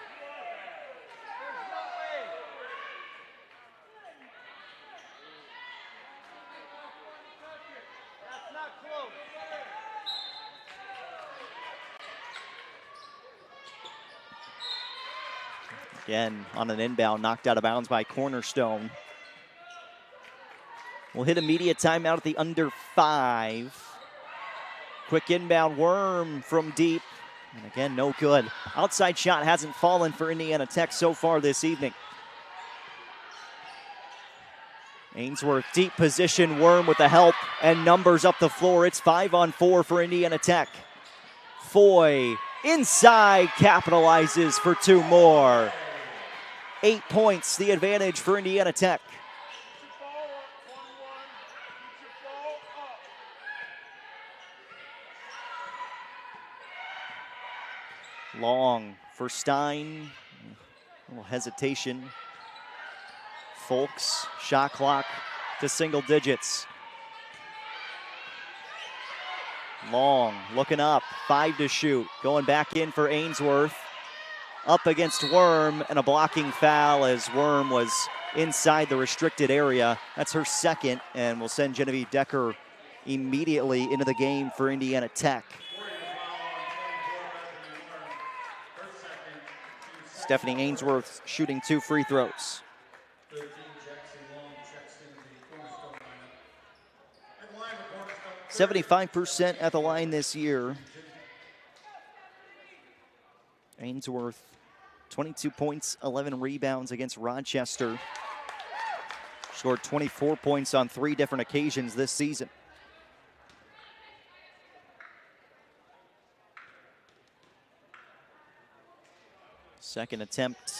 Again, on an inbound, knocked out of bounds by Cornerstone. We'll hit immediate timeout at the under 5. Quick inbound, Worm from deep. And again, no good. Outside shot hasn't fallen for Indiana Tech so far this evening. Ainsworth, deep position, Worm with the help and numbers up the floor. It's 5-on-4 for Indiana Tech. Foy inside, capitalizes for 2 more. 8 points, the advantage for Indiana Tech. Long for Stein. A little hesitation. Folks, shot clock to single digits. Long looking up, 5 to shoot. Going back in for Ainsworth. Up against Worm, and a blocking foul as Worm was inside the restricted area. That's her second, and will send Genevieve Decker immediately into the game for Indiana Tech. Stephanie Ainsworth shooting 2 free throws. 75% at the line this year. Ainsworth, 22 points, 11 rebounds against Rochester. Scored 24 points on 3 different occasions this season. Second attempt,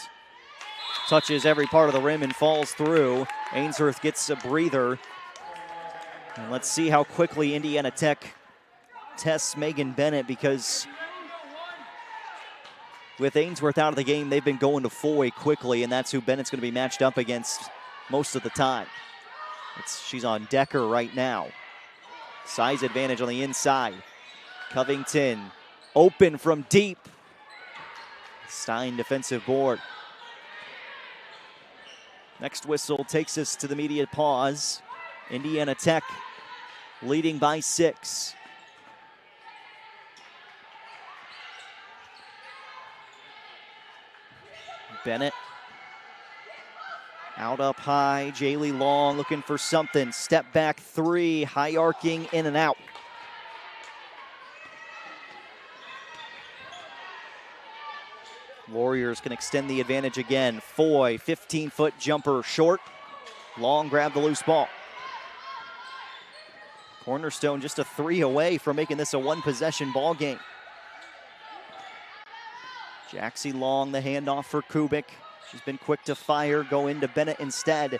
touches every part of the rim and falls through. Ainsworth gets a breather. And let's see how quickly Indiana Tech tests Megan Bennett, because with Ainsworth out of the game, they've been going to Foy quickly, and that's who Bennett's going to be matched up against most of the time. She's on Decker right now. Size advantage on the inside. Covington open from deep. Stein defensive board. Next whistle takes us to the media pause. Indiana Tech leading by 6. Bennett out up high. Jaylee Long looking for something. Step back 3, high arcing in and out. Warriors can extend the advantage again. Foy, 15-foot jumper short. Long grabbed the loose ball. Cornerstone just a 3 away from making this a 1-possession ball game. Jaxie Long, the handoff for Kubik. She's been quick to fire, go into Bennett instead.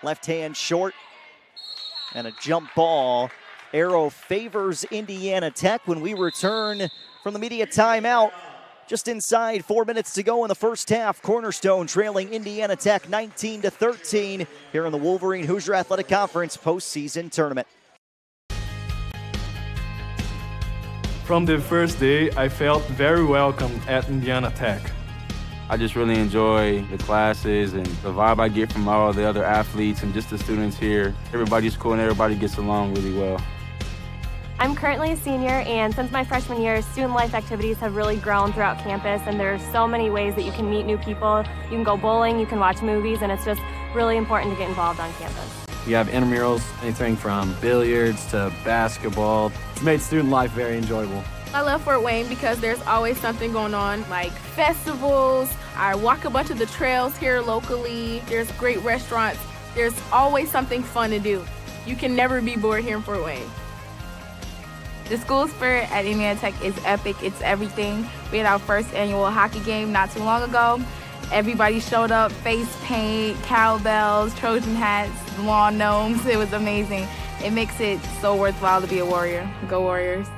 Left hand short, and a jump ball. Arrow favors Indiana Tech when we return from the media timeout. Just inside 4 minutes to go in the first half. Cornerstone trailing Indiana Tech 19-13 here in the Wolverine Hoosier Athletic Conference postseason tournament. From the first day, I felt very welcome at Indiana Tech. I just really enjoy the classes and the vibe I get from all the other athletes and just the students here. Everybody's cool and everybody gets along really well. I'm currently a senior, and since my freshman year, student life activities have really grown throughout campus, and there's so many ways that you can meet new people. You can go bowling, you can watch movies, and it's just really important to get involved on campus. We have intramurals, anything from billiards to basketball. It's made student life very enjoyable. I love Fort Wayne because there's always something going on, like festivals. I walk a bunch of the trails here locally. There's great restaurants. There's always something fun to do. You can never be bored here in Fort Wayne. The school spirit at Indiana Tech is epic. It's everything. We had our first annual hockey game not too long ago. Everybody showed up, face paint, cowbells, Trojan hats, lawn gnomes. It was amazing. It makes it so worthwhile to be a Warrior. Go Warriors.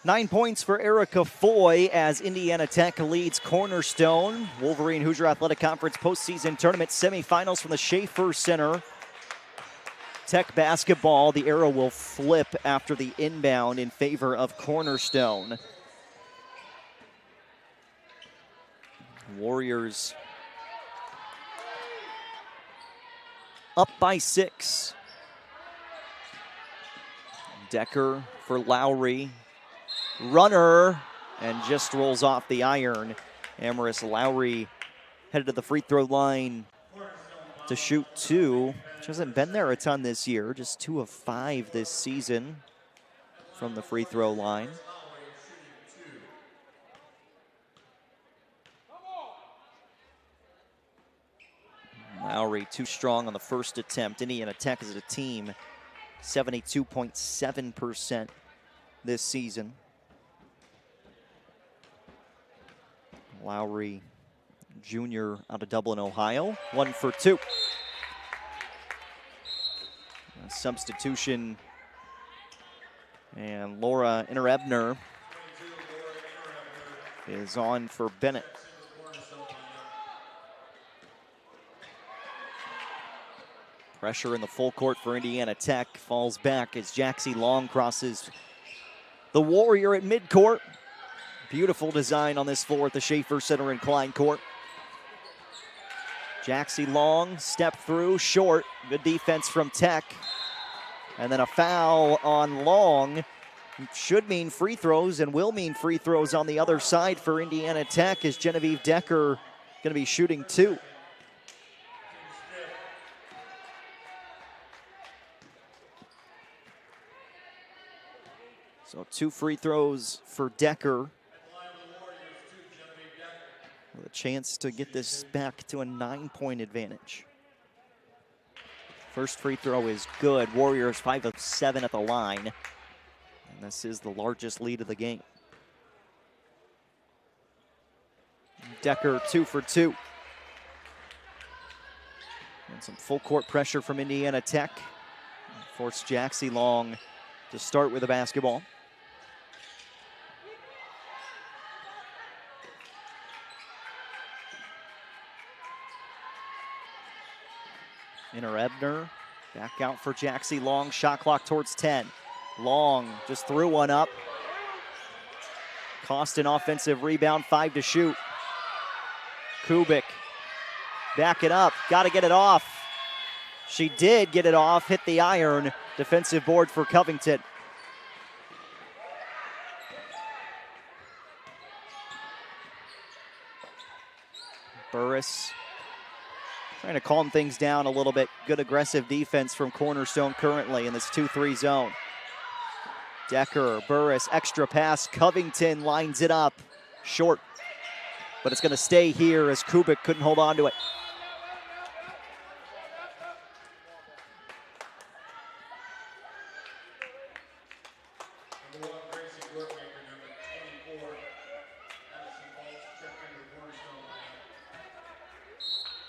Nine points for Erica Foy as Indiana Tech leads Cornerstone. Wolverine Hoosier Athletic Conference postseason tournament semifinals from the Schaefer Center. Tech basketball, the arrow will flip after the inbound in favor of Cornerstone. Warriors up by 6. Decker for Lowry. Runner, and just rolls off the iron. Amaris Lowry headed to the free throw line to shoot 2. She hasn't been there a ton this year, just 2 of 5 this season from the free throw line. Lowry too strong on the first attempt. Indiana Tech as a team, 72.7% this season. Lowry, junior out of Dublin, Ohio, 1 for 2. A substitution, and Laura Innerebner is on for Bennett. Pressure in the full court for Indiana Tech. Falls back as Jaxie Long crosses the Warrior at midcourt. Beautiful design on this floor at the Schaefer Center and Klein Court. Jaxie Long, step through, short. Good defense from Tech. And then a foul on Long. Should mean free throws and will mean free throws on the other side for Indiana Tech as Genevieve Decker going to be shooting 2. So 2 free throws for Decker. With a chance to get this back to a 9-point advantage. First free throw is good. Warriors 5 of 7 at the line. And this is the largest lead of the game. Decker 2 for 2. And some full court pressure from Indiana Tech. Forced Jaxie Long to start with the basketball. Innerebner back out for Jaxie Long. Shot clock towards 10. Long just threw one up. Costin offensive rebound, 5 to shoot. Kubik, back it up, got to get it off. She did get it off, hit the iron. Defensive board for Covington. Burris trying to calm things down a little bit. Good aggressive defense from Cornerstone currently in this 2-3 zone. Decker, Burris, extra pass. Covington lines it up. Short, but it's going to stay here as Kubik couldn't hold on to it.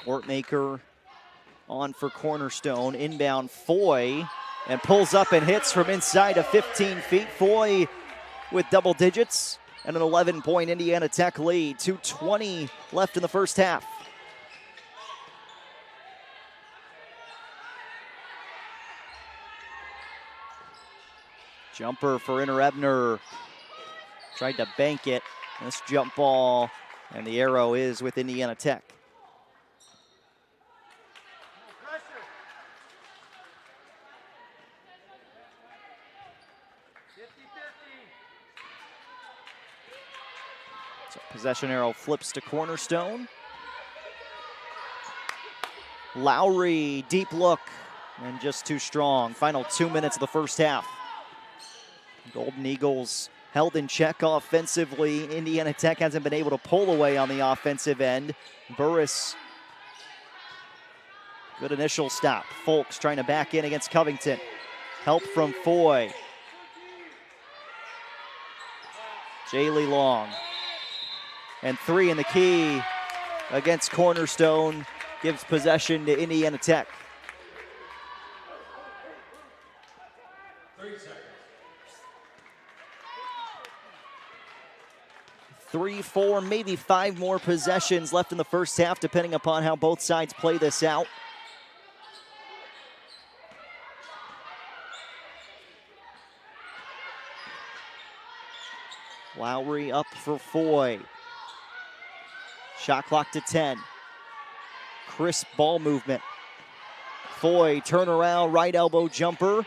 Wortmaker on for Cornerstone. Inbound Foy, and pulls up and hits from inside of 15 feet. Foy with double digits and an 11-point Indiana Tech lead. 2:20 left in the first half. Jumper for Inter-Ebner. Tried to bank it. This jump ball, and the arrow is with Indiana Tech. So possession arrow flips to Cornerstone. Lowry, deep look, and just too strong. Final 2 minutes of the first half. Golden Eagles held in check offensively. Indiana Tech hasn't been able to pull away on the offensive end. Burris, good initial stop. Folks trying to back in against Covington. Help from Foy. Jaylee Long. And 3 in the key against Cornerstone gives possession to Indiana Tech. 3, 4, maybe 5 more possessions left in the first half, depending upon how both sides play this out. Lowry up for Foy. Shot clock to 10. Crisp ball movement. Foy, turnaround, right elbow jumper.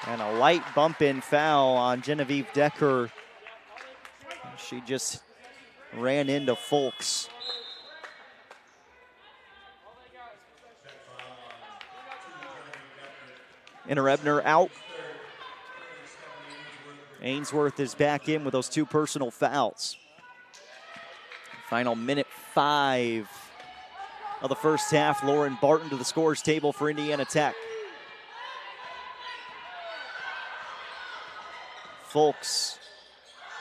And a light bump in foul on Genevieve Decker. She just ran into Folks. Inter-Ebner out. Ainsworth is back in with those 2 personal fouls. Final minute 5 of the first half. Lauren Barton to the scores table for Indiana Tech. Folks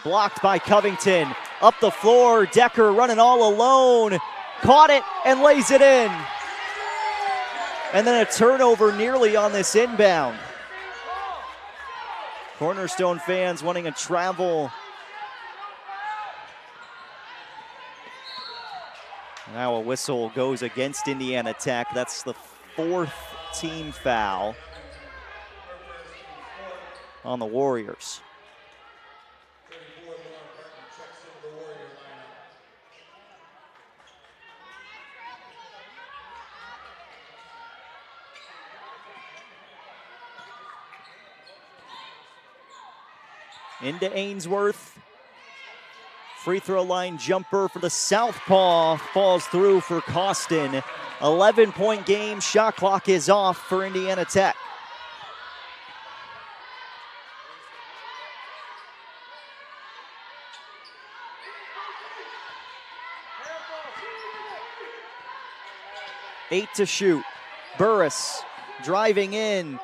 blocked by Covington. Up the floor, Decker running all alone. Caught it and lays it in. And then a turnover nearly on this inbound. Cornerstone fans wanting a travel. Now a whistle goes against Indiana Tech. That's the 4th team foul on the Warriors. Into Ainsworth. Free throw line jumper for the southpaw. Falls through for Costin. 11-point game. Shot clock is off for Indiana Tech. Eight to shoot. Burris driving in.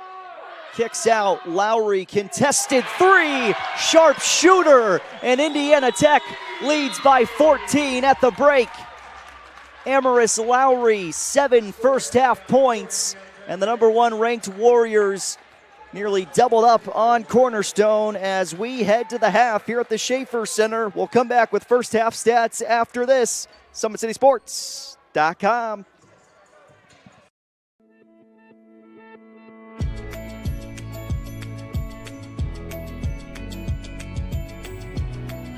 Kicks out. Lowry contested 3. Sharp shooter. And Indiana Tech leads by 14 at the break. Amaris Lowry, 7 first half points. And the number 1 ranked Warriors nearly doubled up on Cornerstone as we head to the half here at the Schaefer Center. We'll come back with first half stats after this. SummitCitySports.com.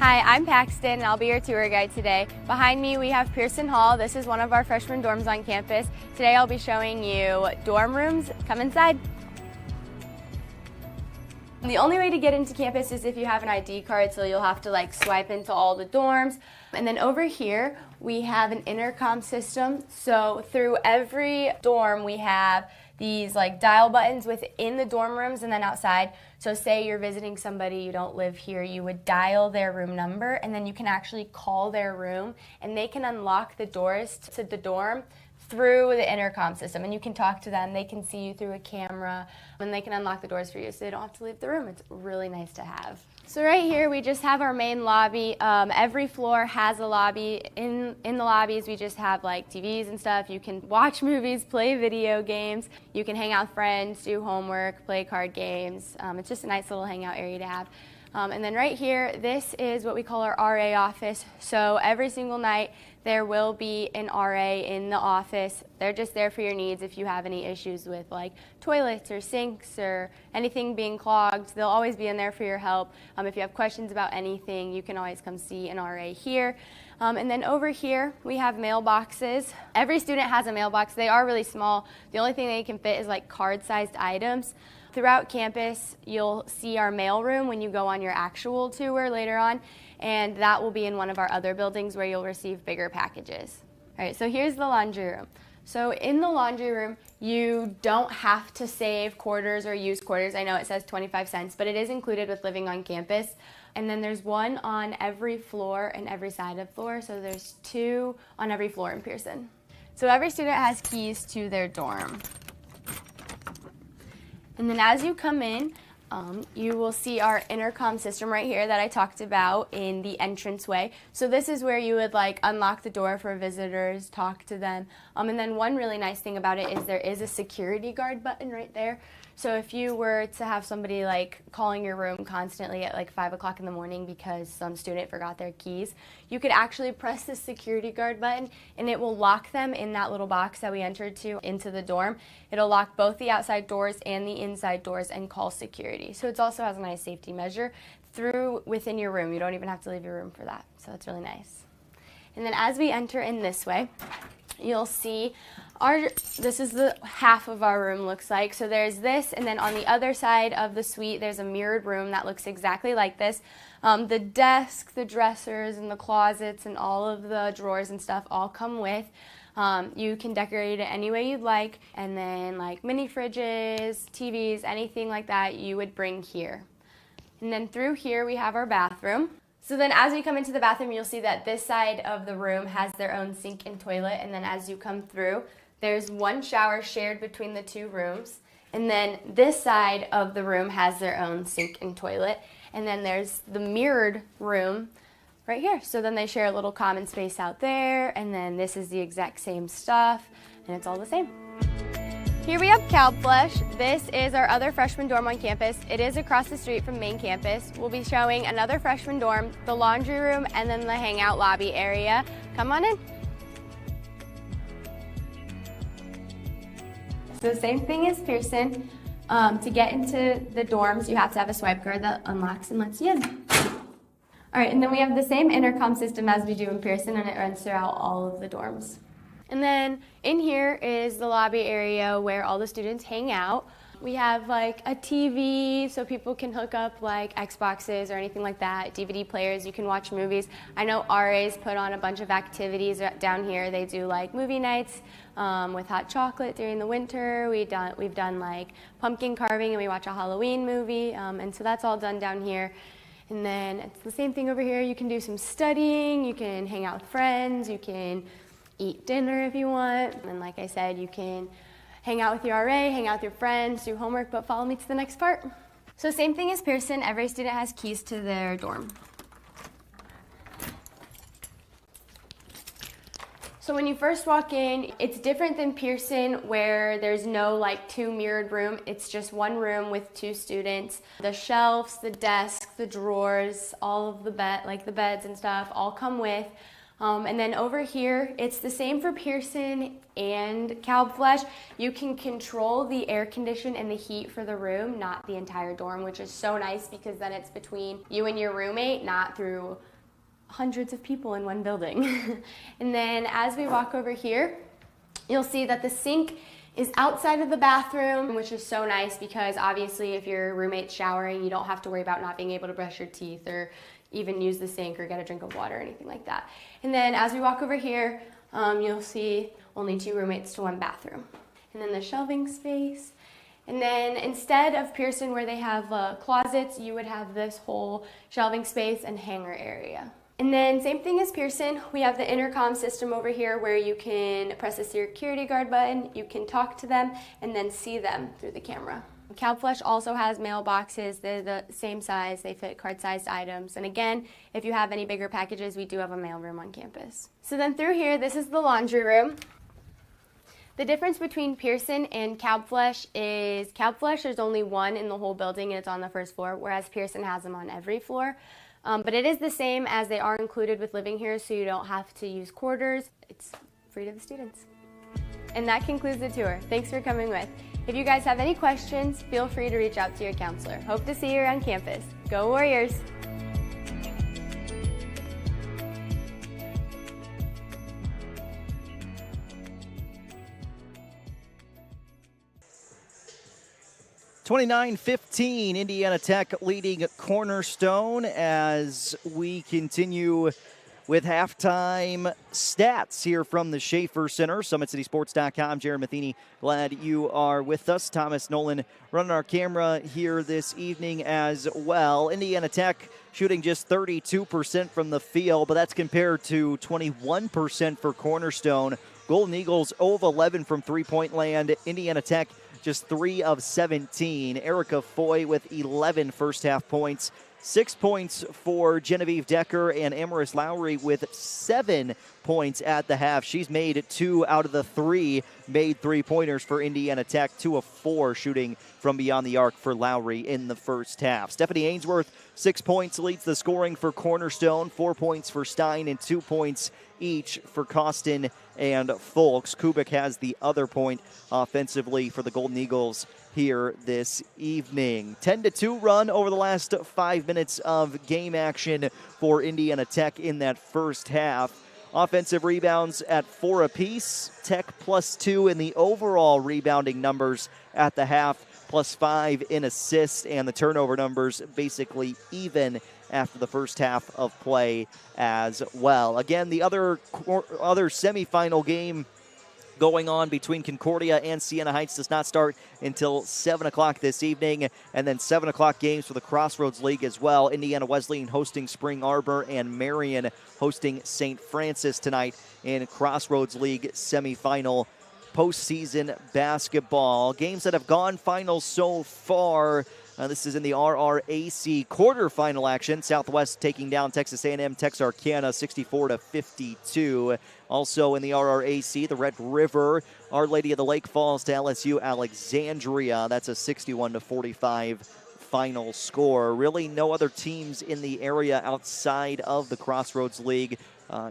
Hi, I'm Paxton, and I'll be your tour guide today. Behind me, we have Pearson Hall. This is one of our freshman dorms on campus. Today, I'll be showing you dorm rooms. Come inside. The only way to get into campus is if you have an ID card, so you'll have to swipe into all the dorms. And then over here, we have an intercom system. So through every dorm, we have these dial buttons within the dorm rooms and then outside. So say you're visiting somebody, you don't live here, you would dial their room number, and then you can actually call their room, and they can unlock the doors to the dorm through the intercom system, and you can talk to them. They can see you through a camera, and they can unlock the doors for you, so they don't have to leave the room. It's really nice to have. So right here, we just have our main lobby. Every floor has a lobby. In the lobbies, we just have TVs and stuff. You can watch movies, play video games. You can hang out with friends, do homework, play card games. It's just a nice little hangout area to have. And then right here, this is what we call our RA office. So every single night, there will be an RA in the office. They're just there for your needs if you have any issues with toilets or sinks or anything being clogged. They'll always be in there for your help. If you have questions about anything, you can always come see an RA here. And then over here, we have mailboxes. Every student has a mailbox. They are really small. The only thing they can fit is card-sized items. Throughout campus, you'll see our mail room when you go on your actual tour later on, and that will be in one of our other buildings where you'll receive bigger packages. All right, so here's the laundry room. So in the laundry room, you don't have to save quarters or use quarters. I know it says 25 cents, but it is included with living on campus. And then there's one on every floor and every side of floor, so there's 2 on every floor in Pearson. So every student has keys to their dorm. And then as you come in, you will see our intercom system right here that I talked about in the entranceway. So this is where you would unlock the door for visitors, talk to them. And then one really nice thing about it is there is a security guard button right there. So if you were to have somebody calling your room constantly at 5 o'clock in the morning because some student forgot their keys, you could actually press the security guard button and it will lock them in that little box that we entered to into the dorm. It'll lock both the outside doors and the inside doors and call security. So it also has a nice safety measure within your room. You don't even have to leave your room for that. So it's really nice. And then as we enter in this way, you'll see this is the half of our room looks like. So there's this, and then on the other side of the suite, there's a mirrored room that looks exactly like this. The desk, the dressers, and the closets, and all of the drawers and stuff all come with. You can decorate it any way you'd like, and then mini fridges, TVs, anything like that you would bring here. And then through here we have our bathroom. So then as we come into the bathroom, you'll see that this side of the room has their own sink and toilet, and then as you come through, there's one shower shared between the 2 rooms, and then this side of the room has their own sink and toilet, and then there's the mirrored room right here. So then they share a little common space out there, and then this is the exact same stuff, and it's all the same. Here we have Calflesh. This is our other freshman dorm on campus. It is across the street from main campus. We'll be showing another freshman dorm, the laundry room, and then the hangout lobby area. Come on in. So same thing as Pearson. To get into the dorms, you have to have a swipe card that unlocks and lets you in. All right, and then we have the same intercom system as we do in Pearson, and it runs throughout all of the dorms. And then in here is the lobby area where all the students hang out. We have a TV so people can hook up Xboxes or anything like that, DVD players, you can watch movies. I know RAs put on a bunch of activities down here. They do movie nights with hot chocolate during the winter. We've done pumpkin carving, and we watch a Halloween movie, and so that's all done down here. And then it's the same thing over here. You can do some studying, you can hang out with friends, you can eat dinner if you want, and like I said, you can hang out with your RA, hang out with your friends, do homework, but follow me to the next part. So same thing as Pearson, every student has keys to their dorm. So when you first walk in, it's different than Pearson where there's no 2 mirrored room. It's just one room with 2 students. The shelves, the desk, the drawers, all of the the beds and stuff all come with. And then over here, it's the same for Pearson and Calflesh. You can control the air condition and the heat for the room, not the entire dorm, which is so nice because then it's between you and your roommate, not through hundreds of people in one building. And then as we walk over here, you'll see that the sink is outside of the bathroom, which is so nice because obviously if your roommate's showering, you don't have to worry about not being able to brush your teeth or even use the sink or get a drink of water or anything like that. And then as we walk over here, you'll see only 2 roommates to 1 bathroom. And then the shelving space. And then instead of Pearson where they have closets, you would have this whole shelving space and hanger area. And then same thing as Pearson, we have the intercom system over here where you can press the security guard button, you can talk to them, and then see them through the camera. Cowflush also has mailboxes. They're the same size. They fit cart-sized items. And again, if you have any bigger packages, we do have a mailroom on campus. So then through here, this is the laundry room. The difference between Pearson and Cowflush is Cowflush, there's only 1 in the whole building and it's on the first floor, whereas Pearson has them on every floor. But it is the same as they are included with living here, so you don't have to use quarters. It's free to the students. And that concludes the tour. Thanks for coming with. If you guys have any questions, feel free to reach out to your counselor. Hope to see you around campus. Go Warriors! (29-15), Indiana Tech leading Cornerstone as we continue with halftime stats here from the Schaefer Center. SummitCitySports.com. Jared Matheny, glad you are with us. Thomas Nolan running our camera here this evening as well. Indiana Tech shooting just 32% from the field, but that's compared to 21% for Cornerstone. Golden Eagles 0 of 11 from three-point land. Indiana Tech just 3 of 17. Erica Foy with 11 first-half points. 6 points for Genevieve Decker, and Amaris Lowry with 7 points at the half. She's made 2 out of the 3 made three-pointers for Indiana Tech, 2 of 4 shooting from beyond the arc for Lowry in the first half. Stephanie Ainsworth, 6 points, leads the scoring for Cornerstone, 4 points for Stein, and 2 points each for Costin and Folks. Kubik has the other point offensively for the Golden Eagles here this evening. 10-2 run over the last 5 minutes of game action for Indiana Tech in that first half. Offensive rebounds at 4 apiece. Tech +2 in the overall rebounding numbers at the half, +5 in assists, and the turnover numbers basically even after the first half of play as well. Again, the other semifinal game going on between Concordia and Siena Heights does not start until 7 o'clock this evening, and then 7 o'clock games for the Crossroads League as well. Indiana Wesleyan hosting Spring Arbor, and Marion hosting St. Francis tonight in Crossroads League semifinal postseason basketball. Games that have gone final so far. This is in the RRAC quarterfinal action. Southwest taking down Texas A&M Texarkana 64-52. Also in the RRAC, the Red River, Our Lady of the Lake falls to LSU Alexandria. That's a 61-45 final score. Really no other teams in the area outside of the Crossroads League.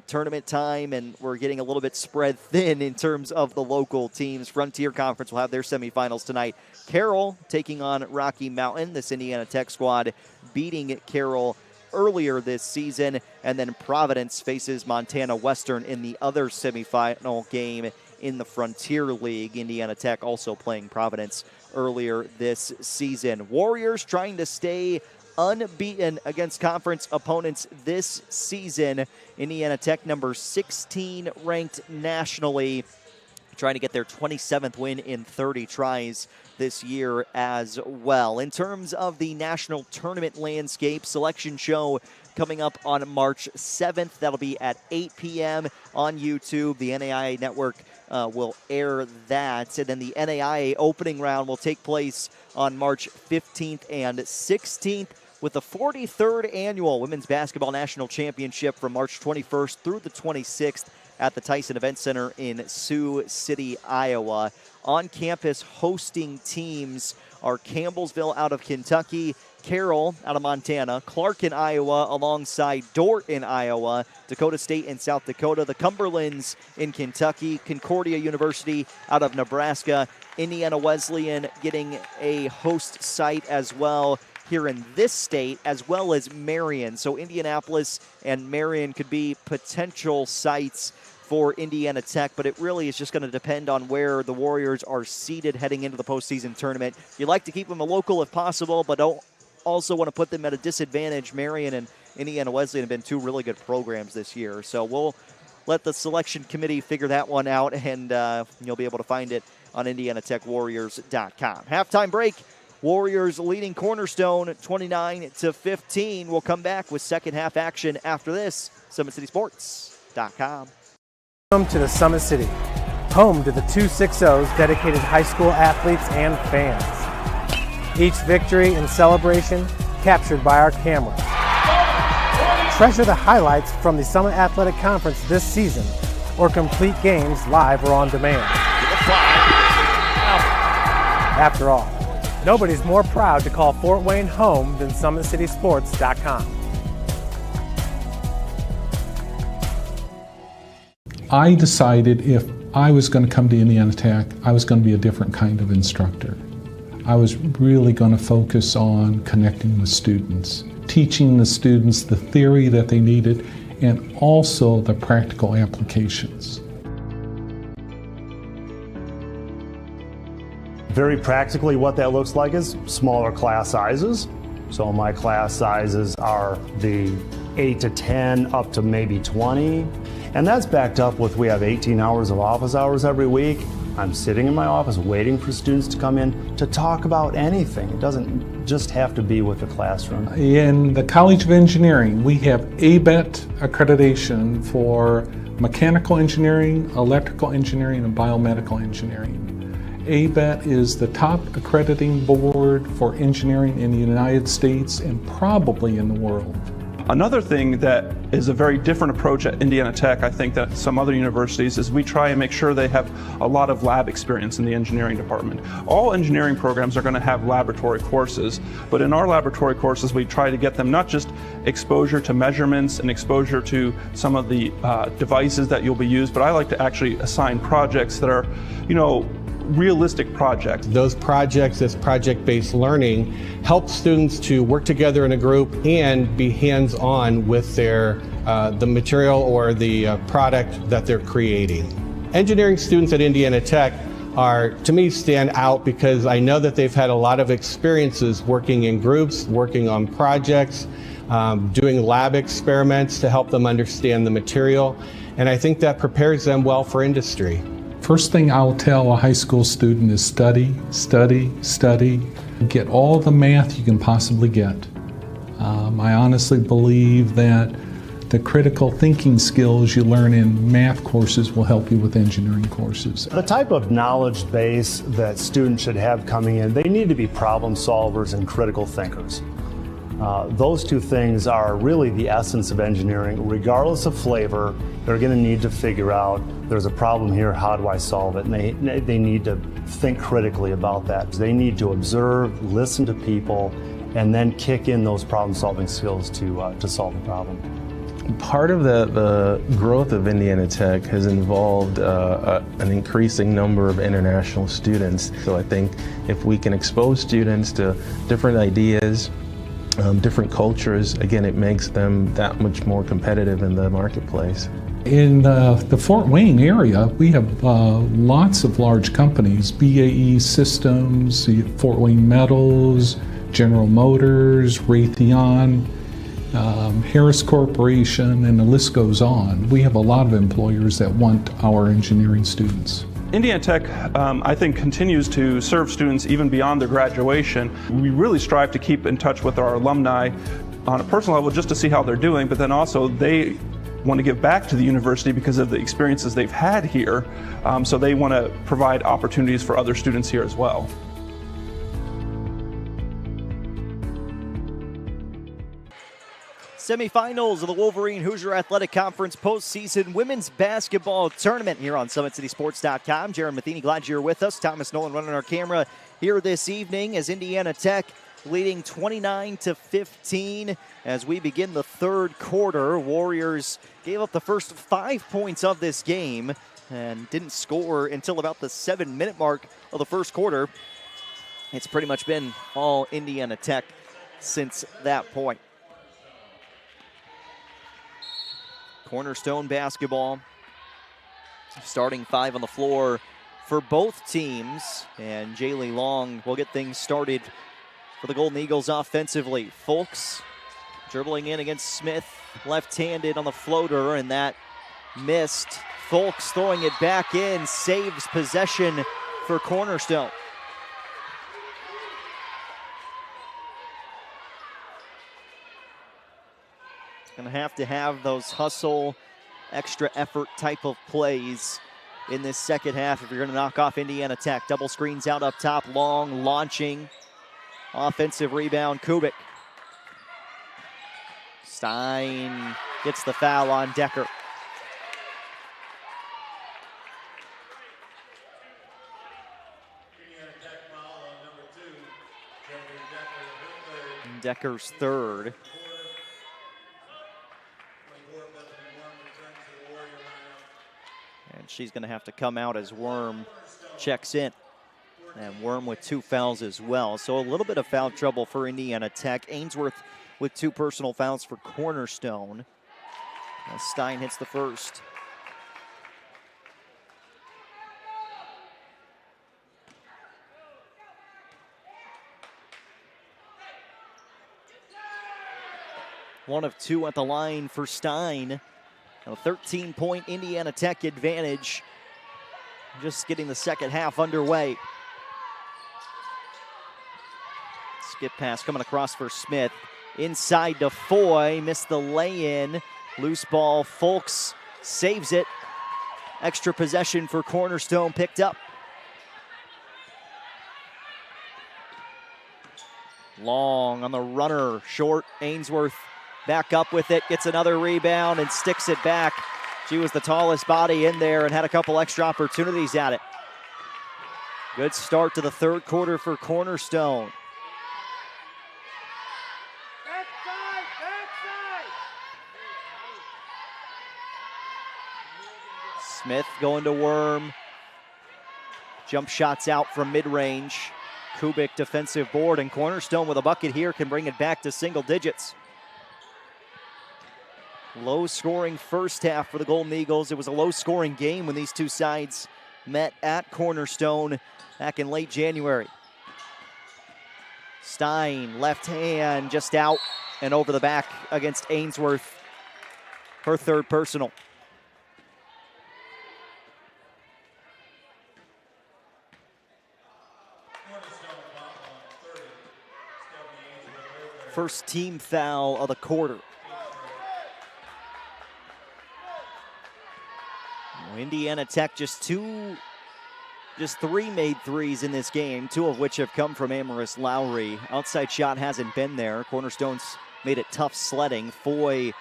Tournament time, and we're getting a little bit spread thin in terms of the local teams. Frontier Conference will have their semifinals tonight. Carroll taking on Rocky Mountain. This Indiana Tech squad beating Carroll earlier this season. And then Providence faces Montana Western in the other semifinal game in the Frontier League. Indiana Tech also playing Providence earlier this season. Warriors trying to stay unbeaten against conference opponents this season. Indiana Tech number 16 ranked nationally, trying to get their 27th win in 30 tries this year as well. In terms of the national tournament landscape, selection show coming up on March 7th. That'll be at 8 p.m. on YouTube. The NAIA network will air that. And then the NAIA opening round will take place on March 15th and 16th, with the 43rd annual Women's Basketball National Championship from March 21st through the 26th at the Tyson Event Center in Sioux City, Iowa. On campus hosting teams are Campbellsville out of Kentucky, Carroll out of Montana, Clark in Iowa alongside Dort in Iowa, Dakota State in South Dakota, the Cumberlands in Kentucky, Concordia University out of Nebraska, Indiana Wesleyan getting a host site as well here in this state, as well as Marion. So Indianapolis and Marion could be potential sites for Indiana Tech, but it really is just going to depend on where the Warriors are seated heading into the postseason tournament. You like to keep them a local if possible, but don't also want to put them at a disadvantage. Marion and Indiana Wesleyan have been two really good programs this year. So we'll let the selection committee figure that one out, and you'll be able to find it on IndianaTechWarriors.com. Halftime break. Warriors leading Cornerstone 29-15. We'll come back with second half action after this. SummitCitySports.com. Welcome to the Summit City, home to the 260's dedicated high school athletes and fans. Each victory and celebration captured by our cameras. Treasure the highlights from the Summit Athletic Conference this season, or complete games live or on demand. After all, nobody's more proud to call Fort Wayne home than SummitCitySports.com. I decided if I was going to come to Indiana Tech, I was going to be a different kind of instructor. I was really going to focus on connecting with students, teaching the students the theory that they needed, and also the practical applications. Very practically, what that looks like is smaller class sizes. So my class sizes are the 8 to 10 up to maybe 20. And that's backed up with, we have 18 hours of office hours every week. I'm sitting in my office waiting for students to come in to talk about anything. It doesn't just have to be with the classroom. In the College of Engineering, we have ABET accreditation for mechanical engineering, electrical engineering, and biomedical engineering. ABET is the top accrediting board for engineering in the United States and probably in the world. Another thing that is a very different approach at Indiana Tech, I think, that some other universities, is we try and make sure they have a lot of lab experience in the engineering department. All engineering programs are going to have laboratory courses, but in our laboratory courses we try to get them not just exposure to measurements and exposure to some of the devices that you'll be used, but I like to actually assign projects that are, realistic projects. Those projects, this project-based learning, helps students to work together in a group and be hands-on with their the material or the product that they're creating. Engineering students at Indiana Tech are, to me, stand out because I know that they've had a lot of experiences working in groups, working on projects, doing lab experiments to help them understand the material, and I think that prepares them well for industry. First thing I'll tell a high school student is study, study, study. Get all the math you can possibly get. I honestly believe that the critical thinking skills you learn in math courses will help you with engineering courses. The type of knowledge base that students should have coming in, they need to be problem solvers and critical thinkers. Those two things are really the essence of engineering. Regardless of flavor, they're going to need to figure out, there's a problem here, how do I solve it? And they need to think critically about that. They need to observe, listen to people, and then kick in those problem-solving skills to solve the problem. Part of the growth of Indiana Tech has involved an increasing number of international students. So I think if we can expose students to different ideas, different cultures, again, it makes them that much more competitive in the marketplace. In the Fort Wayne area, we have lots of large companies, BAE Systems, Fort Wayne Metals, General Motors, Raytheon, Harris Corporation, and the list goes on. We have a lot of employers that want our engineering students. Indiana Tech, I think, continues to serve students even beyond their graduation. We really strive to keep in touch with our alumni on a personal level just to see how they're doing, but then also they want to give back to the university because of the experiences they've had here, so they want to provide opportunities for other students here as well. Semifinals of the Wolverine Hoosier Athletic Conference postseason women's basketball tournament here on SummitCitySports.com. Jaron Matheny, glad you're with us. Thomas Nolan running our camera here this evening as Indiana Tech leading 29-15 as we begin the third quarter. Warriors gave up the first 5 points of this game and didn't score until about the 7-minute mark of the first quarter. It's pretty much been all Indiana Tech since that point. Cornerstone basketball. Starting 5 on the floor for both teams. And Jaylee Long will get things started for the Golden Eagles offensively. Folks dribbling in against Smith, left-handed on the floater, and that missed. Folks throwing it back in, saves possession for Cornerstone. Going to have those hustle, extra effort type of plays in this second half if you're going to knock off Indiana Tech. Double screens out up top, Long launching. Offensive rebound, Kubik. Stein gets the foul on Decker. Decker's third. And she's going to have to come out as Worm checks in. And Worm with 2 fouls as well. So a little bit of foul trouble for Indiana Tech. Ainsworth with 2 personal fouls for Cornerstone. As Stein hits the first. One of 2 at the line for Stein. A 13-point Indiana Tech advantage. Just getting the second half underway. Skip pass coming across for Smith. Inside to Foy, missed the lay-in. Loose ball, Folks saves it. Extra possession for Cornerstone picked up. Long on the runner, short, Ainsworth back up with it, gets another rebound and sticks it back. She was the tallest body in there and had a couple extra opportunities at it. Good start to the third quarter for Cornerstone. Smith going to Worm. Jump shots out from mid-range. Kubik defensive board, and Cornerstone with a bucket here can bring it back to single digits. Low-scoring first half for the Golden Eagles. It was a low-scoring game when these two sides met at Cornerstone back in late January. Stein, left hand, just out and over the back against Ainsworth. Her third personal. First team foul of the quarter. Indiana Tech just 3 made threes in this game, 2 of which have come from Amaris Lowry. Outside shot hasn't been there. Cornerstone's made it tough sledding. Foy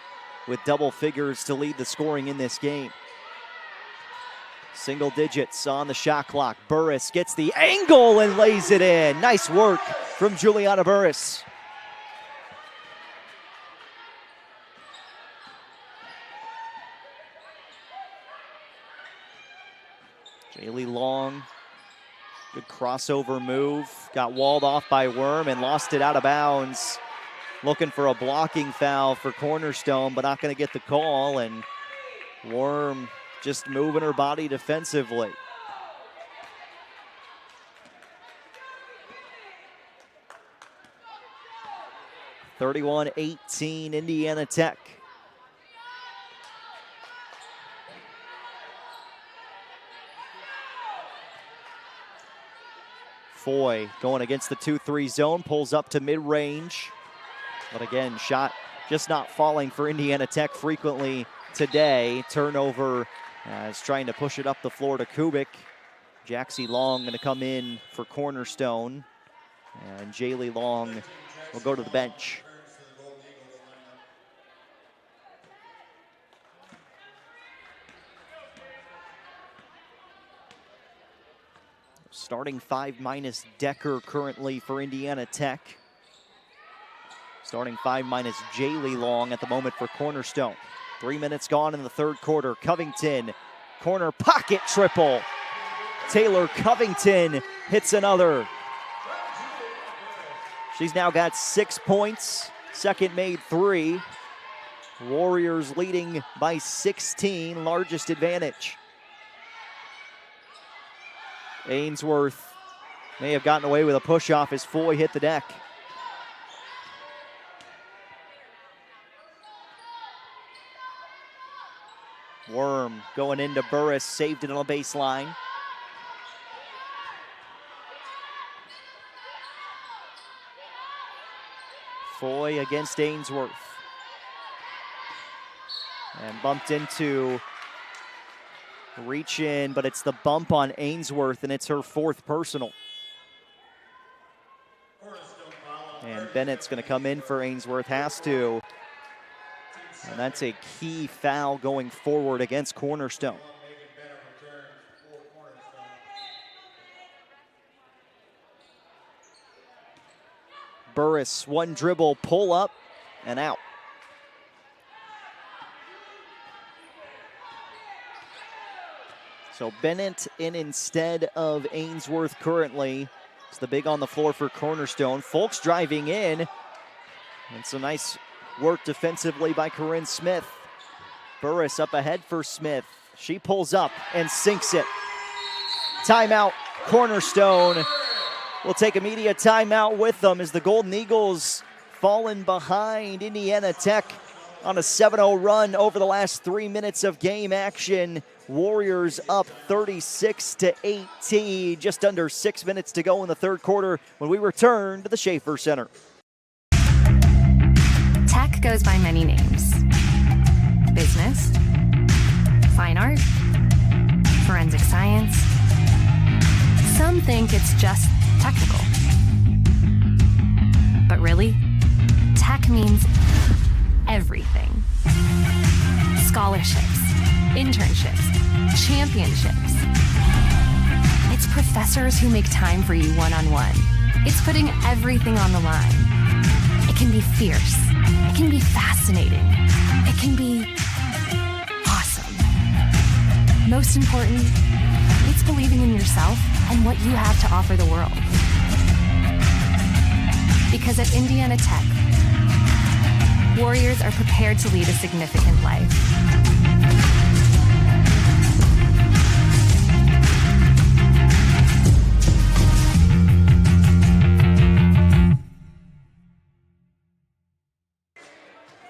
with double figures to lead the scoring in this game. Single digits on the shot clock. Burris gets the angle and lays it in. Nice work from Juliana Burris. Jaylee Long, good crossover move. Got walled off by Worm and lost it out of bounds. Looking for a blocking foul for Cornerstone, but not going to get the call. And Worm just moving her body defensively. (31-18) Indiana Tech. Foy going against the 2-3 zone, pulls up to mid-range. But again, shot just not falling for Indiana Tech frequently today. Turnover is trying to push it up the floor to Kubik. Jaxie Long going to come in for Cornerstone. And Jaylee Long will go to the bench. Starting 5 minus Decker currently for Indiana Tech. Starting 5 minus Jaylee Long at the moment for Cornerstone. 3 minutes gone in the third quarter. Covington, corner pocket triple. Taylor Covington hits another. She's now got 6 points. Second made 3. Warriors leading by 16, largest advantage. Ainsworth may have gotten away with a push-off as Foy hit the deck. Worm going into Burris, saved it on the baseline. Foy against Ainsworth. And bumped into, reach in, but it's the bump on Ainsworth, and it's her 4th personal. And Bennett's going to come in for Ainsworth, has to. And that's a key foul going forward against Cornerstone. Burris, one dribble, pull up, and out. So Bennett in instead of Ainsworth currently. It's the big on the floor for Cornerstone. Folks driving in. And some nice work defensively by Corinne Smith. Burris up ahead for Smith. She pulls up and sinks it. Timeout, Cornerstone. We'll take a media timeout with them as the Golden Eagles fallen behind Indiana Tech on a 7-0 run over the last 3 minutes of game action. Warriors up 36-18, just under 6 minutes to go in the third quarter when we return to the Schaefer Center. Tech goes by many names. Business, fine art, forensic science. Some think it's just technical. But really, tech means everything. Scholarships, internships, championships. It's professors who make time for you one-on-one. It's putting everything on the line. It can be fierce. It can be fascinating. It can be awesome. Most important, it's believing in yourself and what you have to offer the world. Because at Indiana Tech, Warriors are prepared to lead a significant life.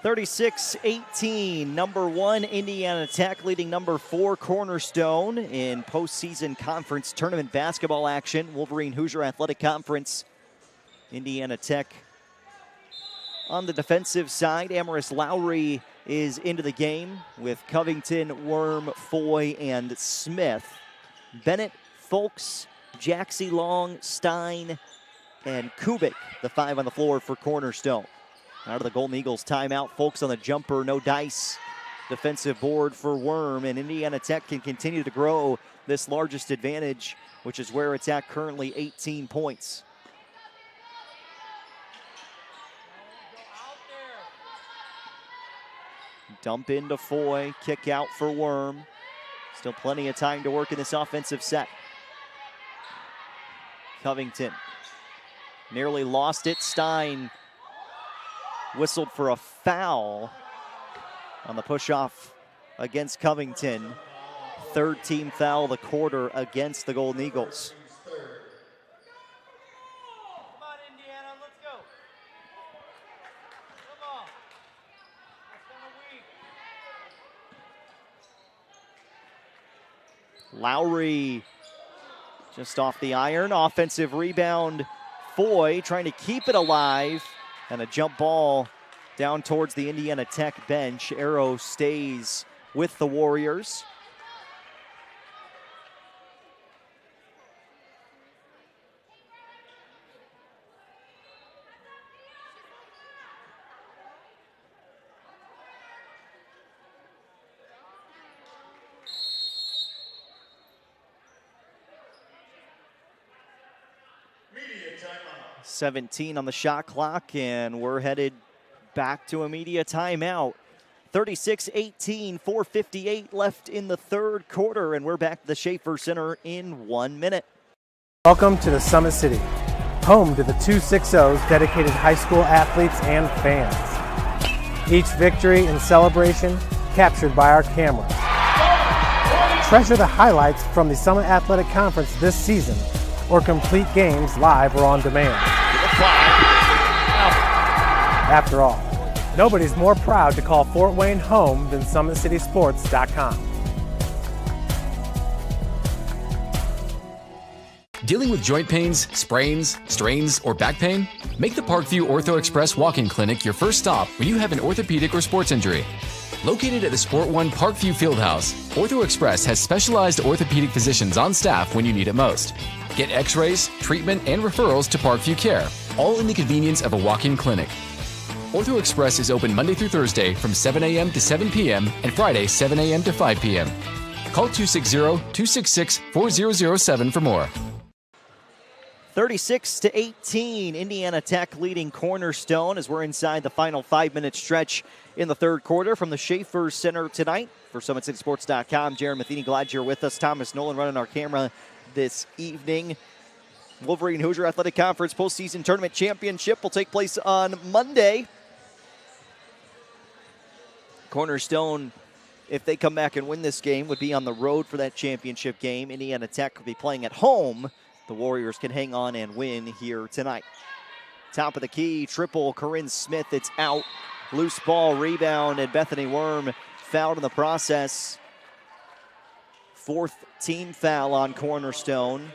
(36-18), number 1 Indiana Tech leading number 4 Cornerstone in postseason conference tournament basketball action. Wolverine Hoosier Athletic Conference. Indiana Tech on the defensive side. Amaris Lowry is into the game with Covington, Worm, Foy, and Smith. Bennett, Folks, Jaxie Long, Stein, and Kubik, the 5 on the floor for Cornerstone. Out of the Golden Eagles timeout, Folks on the jumper, no dice. Defensive board for Worm, and Indiana Tech can continue to grow this largest advantage, which is where it's at currently, 18 points. Dump into Foy, kick out for Worm. Still plenty of time to work in this offensive set. Covington nearly lost it. Stein whistled for a foul on the push-off against Covington. Third team foul of the quarter against the Golden Eagles. Lowry just off the iron. Offensive rebound. Foy trying to keep it alive. And a jump ball down towards the Indiana Tech bench. Arrow stays with the Warriors. Media timeout. 17 on the shot clock, and we're headed back to a media timeout. 36-18, 4:58 left in the third quarter, and we're back to the Schaefer Center in 1 minute. Welcome to the Summit City, home to the 260's dedicated high school athletes and fans. Each victory and celebration captured by our cameras. Treasure the highlights from the Summit Athletic Conference this season, or complete games live or on demand. After all, nobody's more proud to call Fort Wayne home than SummitCitySports.com. Dealing with joint pains, sprains, strains, or back pain? Make the Parkview Ortho Express walk-in clinic your first stop when you have an orthopedic or sports injury. Located at the Sport One Parkview Fieldhouse, Ortho Express has specialized orthopedic physicians on staff when you need it most. Get x-rays, treatment, and referrals to Parkview Care, all in the convenience of a walk-in clinic. Ortho Express is open Monday through Thursday from 7 a.m. to 7 p.m. and Friday 7 a.m. to 5 p.m. Call 260-266-4007 for more. 36-18, Indiana Tech leading Cornerstone as we're inside the final 5-minute stretch in the third quarter from the Schaefer Center tonight. For SummitCitySports.com, Jaron Matheny, glad you're with us. Thomas Nolan running our camera this evening. Wolverine Hoosier Athletic Conference postseason tournament championship will take place on Monday. Cornerstone, if they come back and win this game, would be on the road for that championship game. Indiana Tech will be playing at home. The Warriors can hang on and win here tonight. Top of the key, triple, Corinne Smith, it's out. Loose ball, rebound, and Bethany Worm fouled in the process. Fourth team foul on Cornerstone.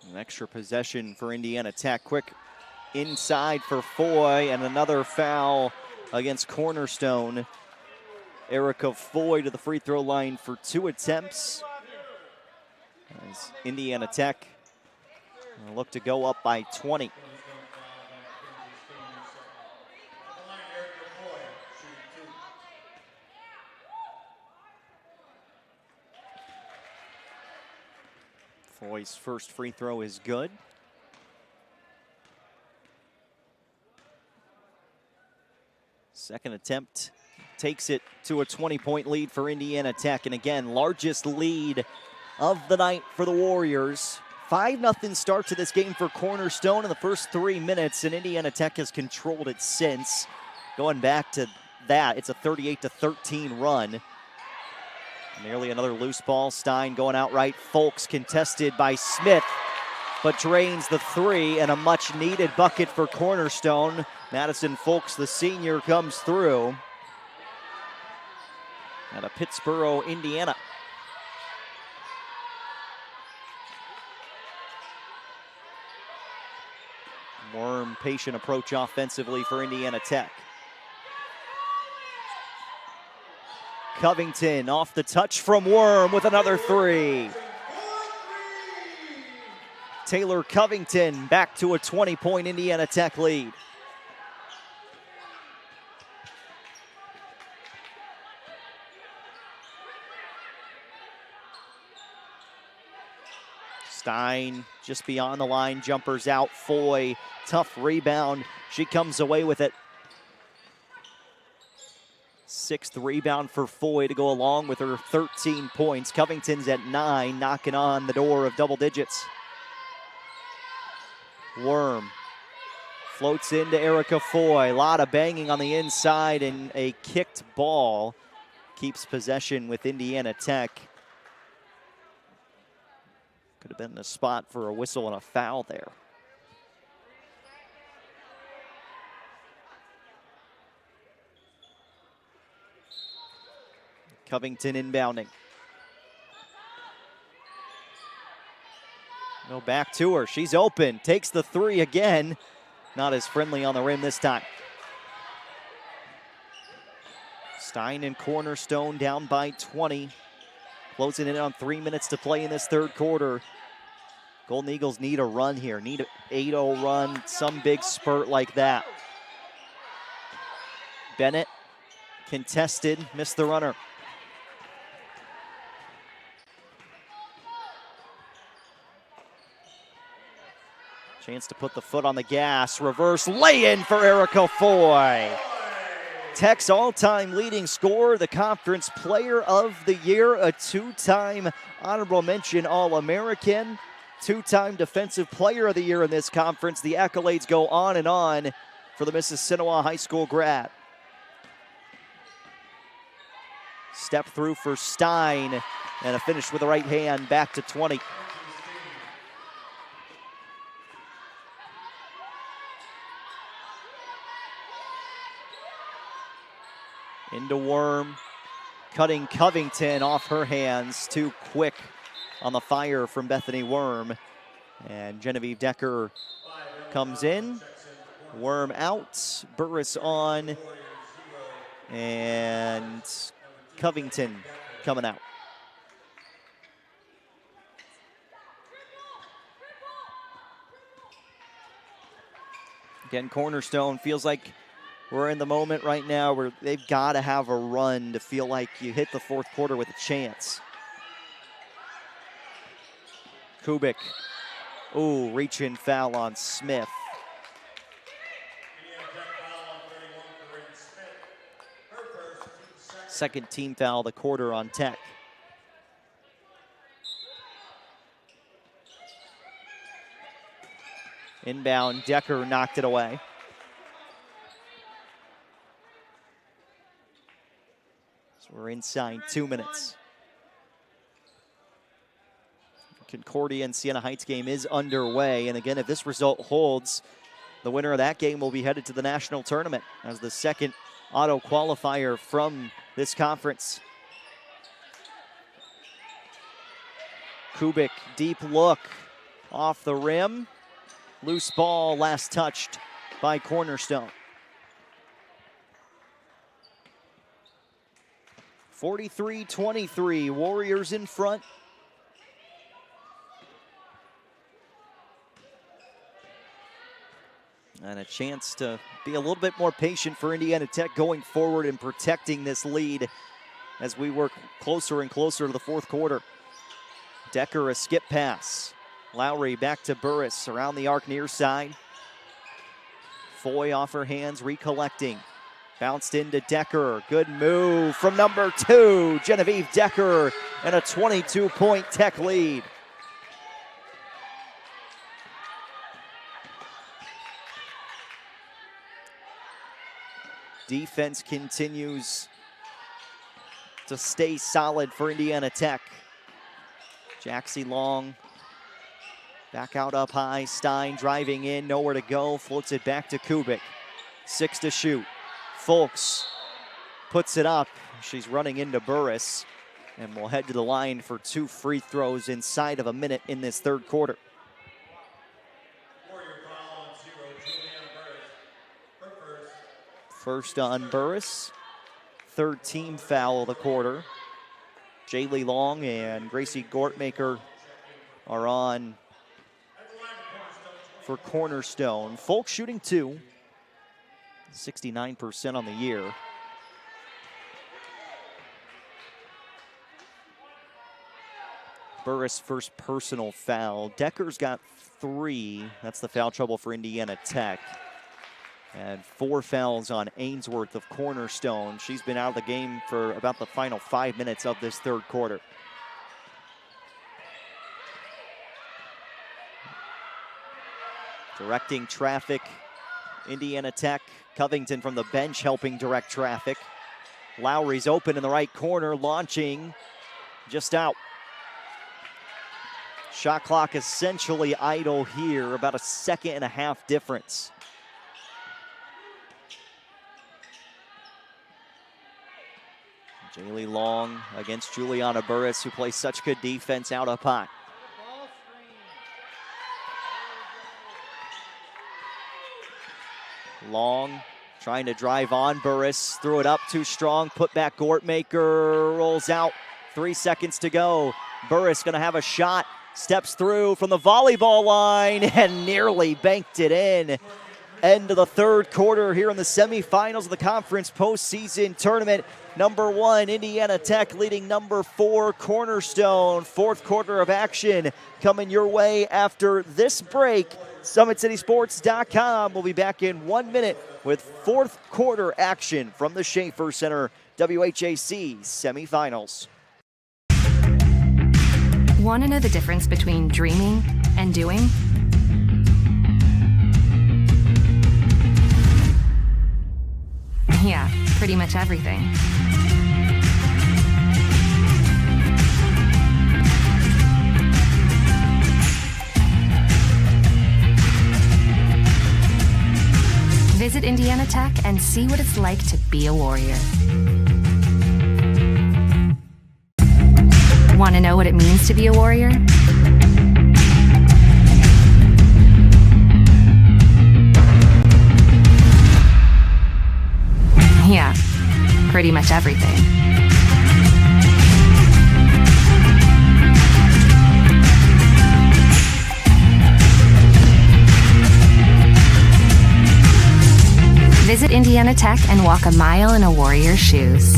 An extra possession for Indiana Tech. Quick inside for Foy, and another foul against Cornerstone. Erica Foy to the free throw line for 2 attempts. As Indiana Tech look to go up by 20. Foy's first free throw is good. Second attempt takes it to a 20-point lead for Indiana Tech. And again, largest lead of the night for the Warriors. 5-0 start to this game for Cornerstone in the first 3 minutes, and Indiana Tech has controlled it since. Going back to that, it's a 38-13 run. Nearly another loose ball. Stein going out right. Folks contested by Smith, but drains the three, and a much-needed bucket for Cornerstone. Madison Folks, the senior, comes through. Out of Pittsboro, Indiana. Worm, patient approach offensively for Indiana Tech. Covington off the touch from Worm with another three. Taylor Covington back to a 20-point Indiana Tech lead. Stein just beyond the line, jumpers out. Foy, tough rebound. She comes away with it. 6th rebound for Foy to go along with her 13 points. Covington's at 9, knocking on the door of double digits. Worm floats into Erica Foy. A lot of banging on the inside, and a kicked ball keeps possession with Indiana Tech. Could have been a spot for a whistle and a foul there. Covington inbounding. Go back to her. She's open. Takes the three again. Not as friendly on the rim this time. Stein and Cornerstone down by 20. Closing in on 3 minutes to play in this third quarter. Golden Eagles need a run here. Need an 8-0 run. Some big spurt like that. Bennett contested. Missed the runner. Chance to put the foot on the gas. Reverse lay-in for Erica Foy. Tech's all-time leading scorer, the conference player of the year, a two-time honorable mention All-American, two-time defensive player of the year in this conference. The accolades go on and on for the Mississinewa High School grad. Step through for Stein and a finish with the right hand back to 20. Into Worm, cutting Covington off her hands. Too quick on the fire from Bethany Worm. And Genevieve Decker comes in. Worm out, Burris on, and Covington coming out. Again, Cornerstone feels like we're in the moment right now where they've got to have a run to feel like you hit the fourth quarter with a chance. Kubik. Ooh, reach-in foul on Smith. Second team foul of the quarter on Tech. Inbound, Decker knocked it away. So we're inside 2 minutes. Concordia and Siena Heights game is underway. And again, if this result holds, the winner of that game will be headed to the national tournament as the second auto qualifier from this conference. Kubik, deep look off the rim. Loose ball, last touched by Cornerstone. 43-23, Warriors in front. And a chance to be a little bit more patient for Indiana Tech going forward and protecting this lead as we work closer and closer to the fourth quarter. Decker, a skip pass. Lowry back to Burris around the arc near side. Foy off her hands, recollecting. Bounced into Decker. Good move from number 2, Genevieve Decker, and a 22-point Tech lead. Defense continues to stay solid for Indiana Tech. Jaxie Long back out up high. Stein driving in, nowhere to go. Floats it back to Kubik. 6 to shoot. Folks puts it up. She's running into Burris and will head to the line for 2 free throws inside of a minute in this third quarter. First on Burris. Third team foul of the quarter. Jaylee Long and Gracie Gortmaker are on for Cornerstone. Folk shooting 2. 69% on the year. Burris first personal foul. Decker's got 3. That's the foul trouble for Indiana Tech. And 4 fouls on Ainsworth of Cornerstone. She's been out of the game for about the final 5 minutes of this third quarter. Directing traffic, Indiana Tech. Covington from the bench helping direct traffic. Lowry's open in the right corner, launching just out. Shot clock essentially idle here, about a 1.5 seconds difference. Jaylee Long against Juliana Burris, who plays such good defense out up high. Long trying to drive on Burris, threw it up too strong, put back Gortmaker, rolls out, 3 seconds to go. Burris gonna have a shot, steps through from the volleyball line and nearly banked it in. End of the third quarter here in the semifinals of the conference postseason tournament. Number 1, Indiana Tech leading number 4, Cornerstone. Fourth quarter of action coming your way after this break SummitCitySports.com. We'll be back in 1 minute with fourth quarter action from the Schaefer Center WHAC semifinals. Want to know the difference between dreaming and doing? Yeah, pretty much everything. Visit Indiana Tech and see what it's like to be a warrior. Want to know what it means to be a warrior? Yeah, pretty much everything. Visit Indiana Tech and walk a mile in a warrior's shoes.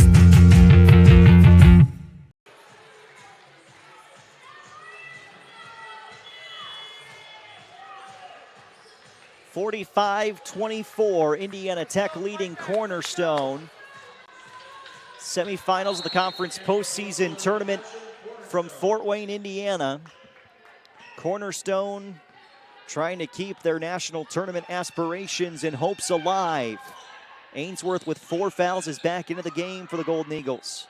(45-24), Indiana Tech leading Cornerstone. Semifinals of the conference postseason tournament from Fort Wayne, Indiana. Cornerstone trying to keep their national tournament aspirations and hopes alive. Ainsworth with 4 fouls is back into the game for the Golden Eagles.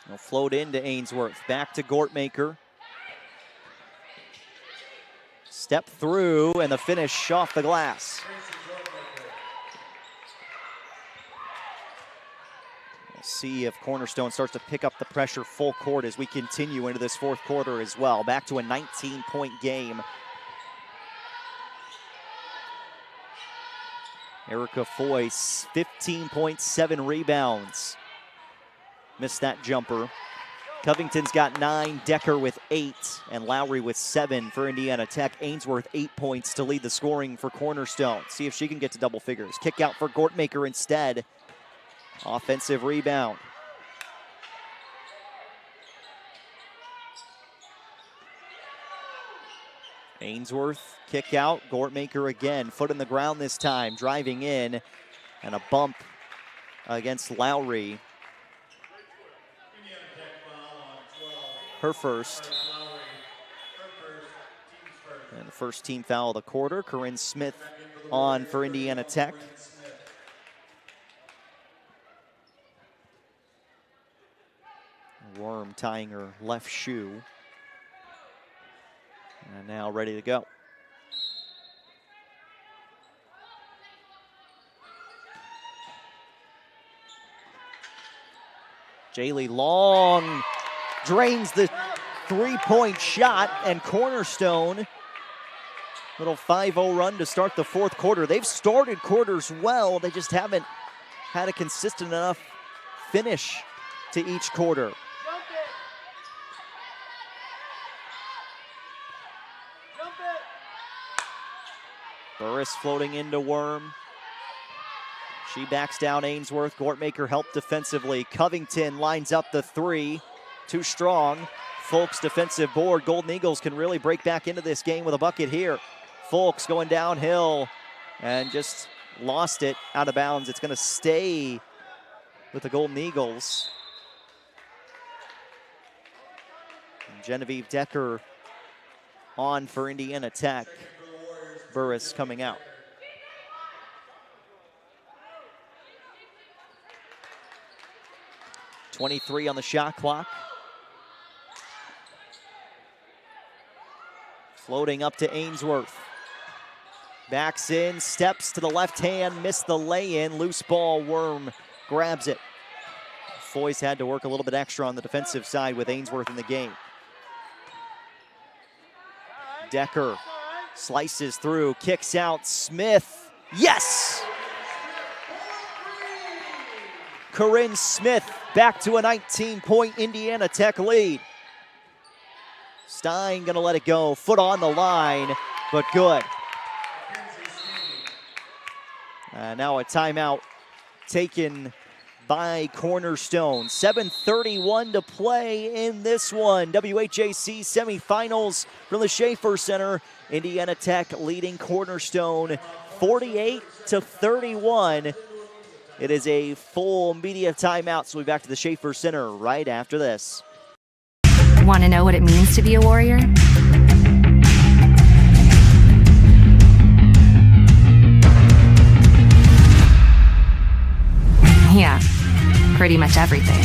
They'll float into Ainsworth, back to Gortmaker. Step through and the finish off the glass. We'll see if Cornerstone starts to pick up the pressure full court as we continue into this fourth quarter as well. Back to a 19-point game. Erica Foyce, 15.7 rebounds. Missed that jumper. Covington's got 9, Decker with 8, and Lowry with 7 for Indiana Tech. Ainsworth 8 points to lead the scoring for Cornerstone. See if she can get to double figures. Kick out for Gortmaker instead. Offensive rebound. Ainsworth, kick out, Gortmaker again. Foot in the ground this time, driving in, and a bump against Lowry. Her first. And the first team foul of the quarter. Corinne Smith on for Indiana Tech. Worm tying her left shoe. And now ready to go. Jaylee Long drains the three-point shot, and Cornerstone, little 5-0 run to start the fourth quarter. They've started quarters well, they just haven't had a consistent enough finish to each quarter. Burris floating into Worm. She backs down Ainsworth. Gortmaker helped defensively. Covington lines up the 3. Too strong. Folks defensive board. Golden Eagles can really break back into this game with a bucket here. Folks going downhill and just lost it out of bounds. It's going to stay with the Golden Eagles. And Genevieve Decker on for Indiana Tech. Burris coming out. .23 on the shot clock. Floating up to Ainsworth. Backs in, steps to the left hand, missed the lay-in. Loose ball, Worm grabs it. Foyce had to work a little bit extra on the defensive side with Ainsworth in the game. Decker slices through, kicks out, Smith. Yes! Corinne Smith back to a 19-point Indiana Tech lead. Stein gonna let it go, foot on the line, but good. Now a timeout taken by Cornerstone. 7:31 to play in this one. WHAC semifinals from the Schaefer Center. Indiana Tech leading Cornerstone 48-31. It is a full media timeout, so we'll be back to the Schaefer Center right after this. Want to know what it means to be a warrior? Yeah, pretty much everything.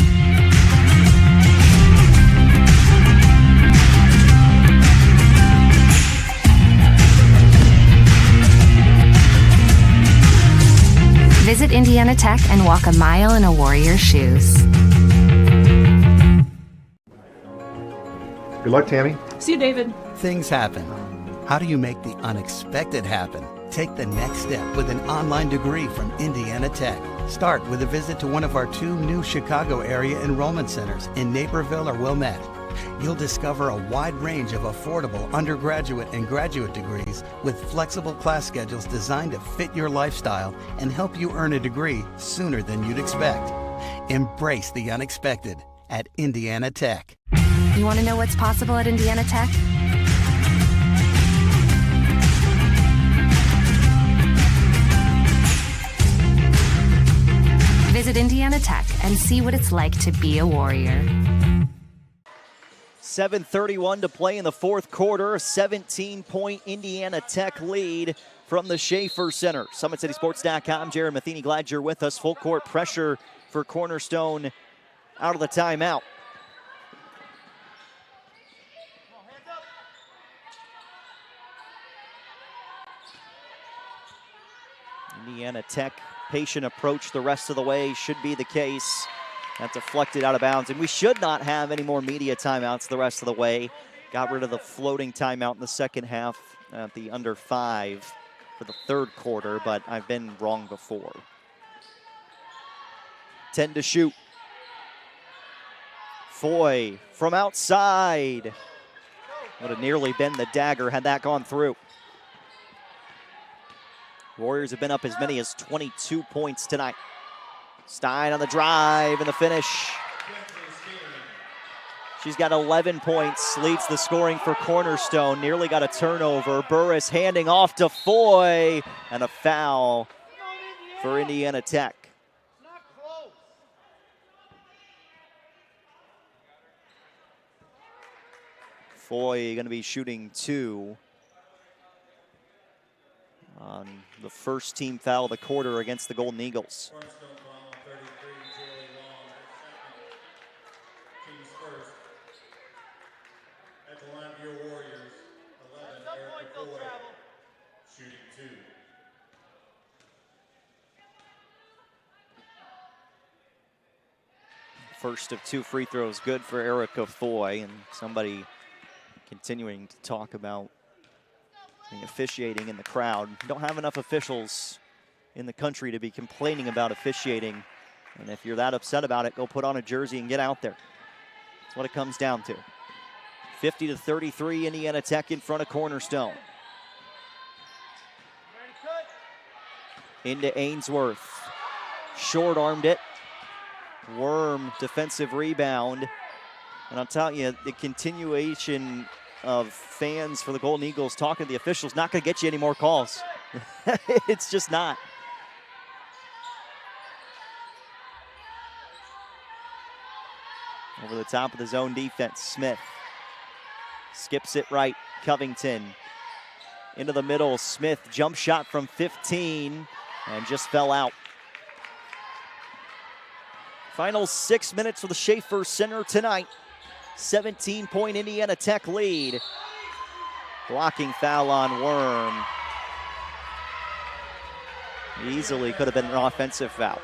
Visit Indiana Tech and walk a mile in a warrior's shoes. Good luck, Tammy. See you, David. Things happen. How do you make the unexpected happen? Take the next step with an online degree from Indiana Tech. Start with a visit to one of our 2 new Chicago area enrollment centers in Naperville or Wilmette. You'll discover a wide range of affordable undergraduate and graduate degrees with flexible class schedules designed to fit your lifestyle and help you earn a degree sooner than you'd expect. Embrace the unexpected at Indiana Tech. You want to know what's possible at Indiana Tech? Visit Indiana Tech and see what it's like to be a warrior. 7:31 to play in the fourth quarter. A 17-point Indiana Tech lead from the Schaefer Center. SummitCitySports.com. Jared Matheny, glad you're with us. Full court pressure for Cornerstone out of the timeout. Indiana Tech, patient approach the rest of the way should be the case. That deflected out of bounds, and we should not have any more media timeouts the rest of the way. Got rid of the floating timeout in the second half at the under 5 for the third quarter, but I've been wrong before. 10 to shoot. Foy from outside. Would have nearly been the dagger had that gone through. Warriors have been up as many as 22 points tonight. Stein on the drive and the finish. She's got 11 points, leads the scoring for Cornerstone. Nearly got a turnover. Burris handing off to Foy, and a foul for Indiana Tech. Foy going to be shooting 2 on the first team foul of the quarter against the Golden Eagles. At the line of your Warriors, 11, Erica Foy, shooting 2. First of 2 free throws, good for Erica Foy, and somebody continuing to talk about the officiating in the crowd. Don't have enough officials in the country to be complaining about officiating, and if you're that upset about it, go put on a jersey and get out there. That's what it comes down to. 50-33, Indiana Tech in front of Cornerstone. Into Ainsworth. Short-armed it. Worm, defensive rebound. And I'll tell you, the continuation of fans for the Golden Eagles talking to the officials not going to get you any more calls. It's just not. Over the top of the zone defense, Smith. Skips it right, Covington. Into the middle, Smith, jump shot from 15, and just fell out. Final 6 minutes for the Schaefer Center tonight. 17-point Indiana Tech lead. Blocking foul on Worm. Easily could have been an offensive foul.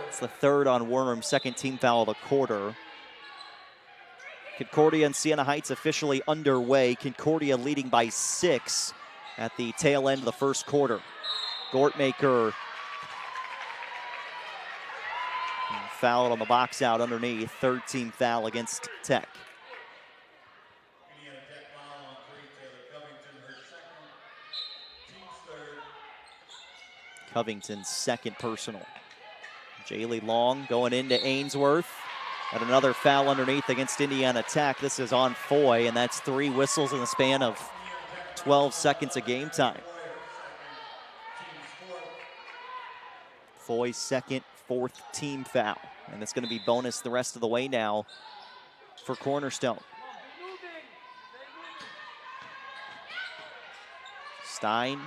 It's the third on Worm, second team foul of the quarter. Concordia and Siena Heights officially underway. Concordia leading by 6 at the tail end of the first quarter. Gortmaker fouled on the box out underneath. Third team foul against Tech. Covington's second personal. Jaylee Long going into Ainsworth. And another foul underneath against Indiana Tech. This is on Foy, and that's 3 whistles in the span of 12 seconds of game time. Foy's second, 4th team foul. And it's going to be bonus the rest of the way now for Cornerstone. Stein,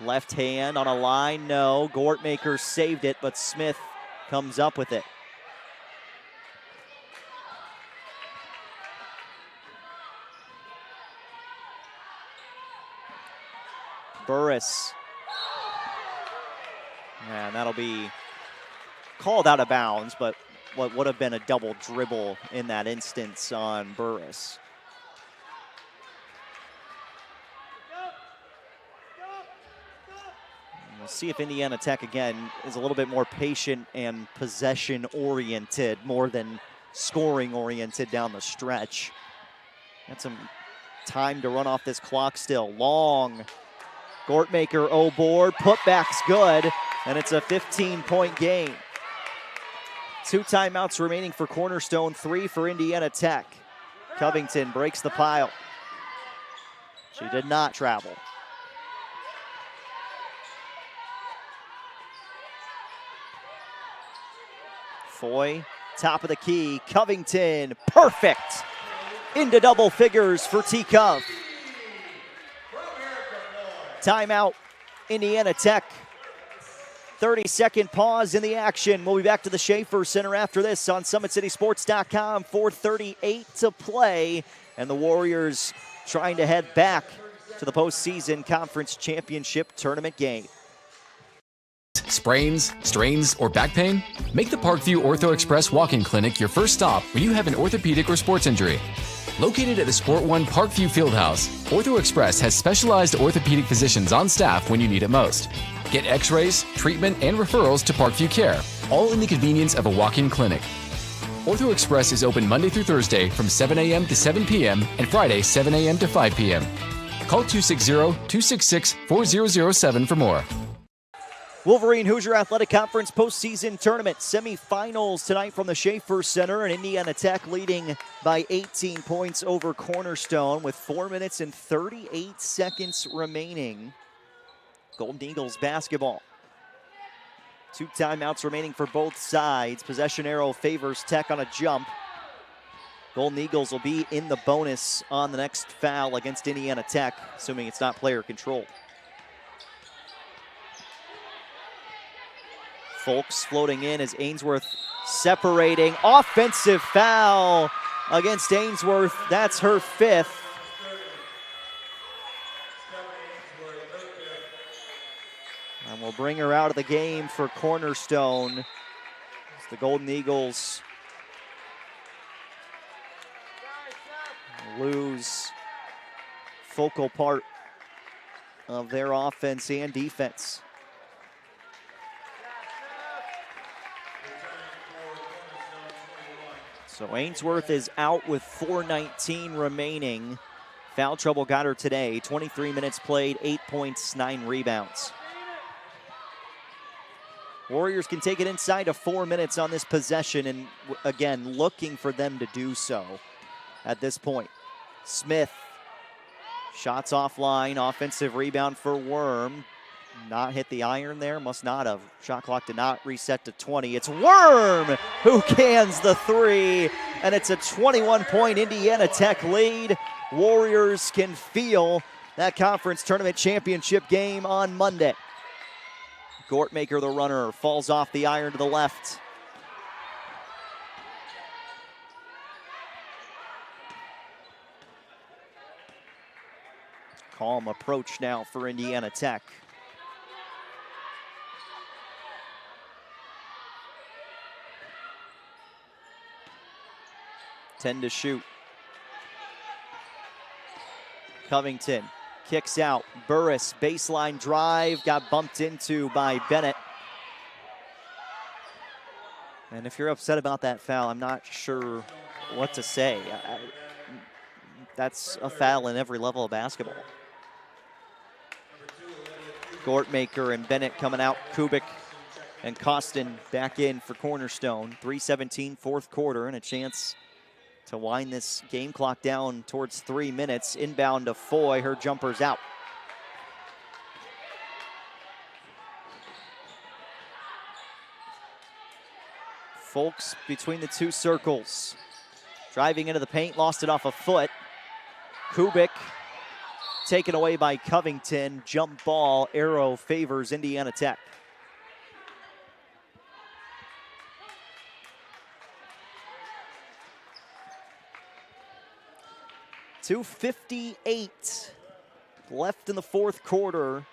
left hand on a line, no. Gortmaker saved it, but Smith comes up with it. Burris. And that'll be called out of bounds, but what would have been a double dribble in that instance on Burris. We'll see if Indiana Tech, again, is a little bit more patient and possession-oriented more than scoring-oriented down the stretch. Got some time to run off this clock still. Long. Gortmaker, board. Putback's good, and it's a 15-point game. 2 timeouts remaining for Cornerstone, 3 for Indiana Tech. Covington breaks the pile. She did not travel. Foy, top of the key. Covington, perfect. Into double figures for T-Cov. Timeout, Indiana Tech. 30-second pause in the action. We'll be back to the Schaefer Center after this on SummitCitySports.com. 4:38 to play, and the Warriors trying to head back to the postseason conference championship tournament game. Sprains, strains, or back pain? Make the Parkview Ortho Express walk-in clinic your first stop when you have an orthopedic or sports injury. Located at the Sport One Parkview Fieldhouse, Ortho Express has specialized orthopedic physicians on staff when you need it most. Get x-rays, treatment, and referrals to Parkview Care, all in the convenience of a walk-in clinic. Ortho Express is open Monday through Thursday from 7 a.m. to 7 p.m. and Friday 7 a.m. to 5 p.m. Call 260-266-4007 for more. Wolverine Hoosier Athletic Conference postseason tournament semifinals tonight from the Schaefer Center, and Indiana Tech leading by 18 points over Cornerstone with 4 minutes and 38 seconds remaining. Golden Eagles basketball. 2 timeouts remaining for both sides. Possession arrow favors Tech on a jump. Golden Eagles will be in the bonus on the next foul against Indiana Tech, assuming it's not player controlled. Folks floating in as Ainsworth separating. Offensive foul against Ainsworth. That's her 5th. And we'll bring her out of the game for Cornerstone as the Golden Eagles lose focal part of their offense and defense. So Ainsworth is out with 4:19 remaining. Foul trouble got her today. 23 minutes played, 8 points, 9 rebounds. Warriors can take it inside of 4 minutes on this possession, and again, looking for them to do so at this point. Smith, shots offline, offensive rebound for Worm. Not hit the iron there, must not have. Shot clock did not reset to 20. It's Worm who cans the 3, and it's a 21-point Indiana Tech lead. Warriors can feel that conference tournament championship game on Monday. Gortmaker, the runner, falls off the iron to the left. Calm approach now for Indiana Tech. Ten to shoot. Covington kicks out. Burris, baseline drive, got bumped into by Bennett. And if you're upset about that foul, I'm not sure what to say. That's a foul in every level of basketball. Gortmaker and Bennett coming out. Kubik and Costin back in for Cornerstone. 3:17 fourth quarter and a chance to wind this game clock down towards 3 minutes. Inbound to Foy, her jumper's out. Folks between the two circles. Driving into the paint, lost it off a foot. Kubik taken away by Covington. Jump ball, arrow favors Indiana Tech. .258 left in the fourth quarter.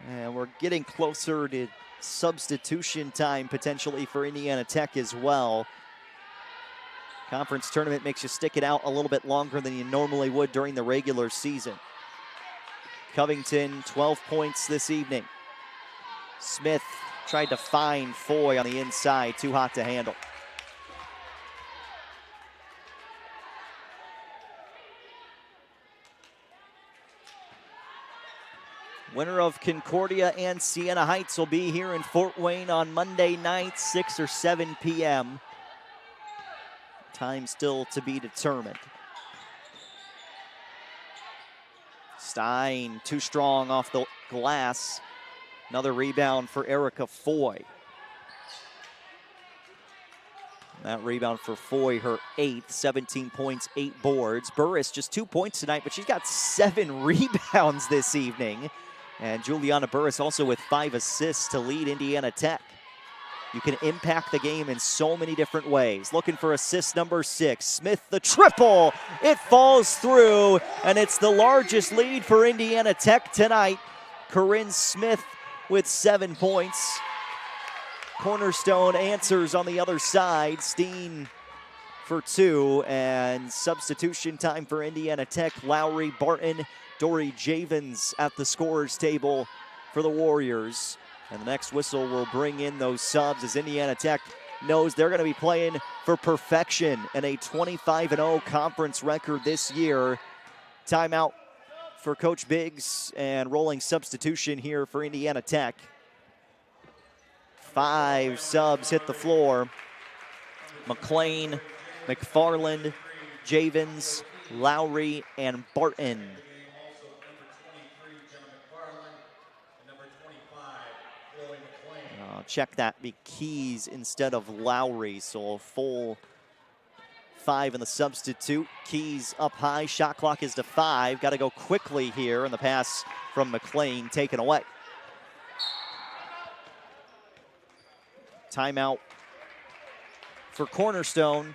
And we're getting closer to substitution time potentially for Indiana Tech as well. Conference tournament makes you stick it out a little bit longer than you normally would during the regular season. Covington, 12 points this evening. Smith tried to find Foy on the inside, too hot to handle. Winner of Concordia and Siena Heights will be here in Fort Wayne on Monday night, 6 or 7 p.m. Time still to be determined. Stein, too strong off the glass. Another rebound for Erica Foy. That rebound for Foy, her 8th, 17 points, 8 boards. Burris, just 2 points tonight, but she's got 7 rebounds this evening. And Juliana Burris also with 5 assists to lead Indiana Tech. You can impact the game in so many different ways. Looking for assist number 6. Smith, the triple. It falls through, and it's the largest lead for Indiana Tech tonight. Corinne Smith with 7 points. Cornerstone answers on the other side. Steen for 2, and substitution time for Indiana Tech. Lowry, Barton, Dory Javens at the scorer's table for the Warriors. And the next whistle will bring in those subs as Indiana Tech knows they're going to be playing for perfection and a 25-0 conference record this year. Timeout for Coach Biggs and rolling substitution here for Indiana Tech. 5 subs hit the floor. McLean, McFarland, Javens, Lowry, and Barton. Check that, be Keys instead of Lowry, so a full 5 in the substitute. Keys up high, shot clock is to 5. Got to go quickly here, and the pass from McLean taken away. Timeout for Cornerstone.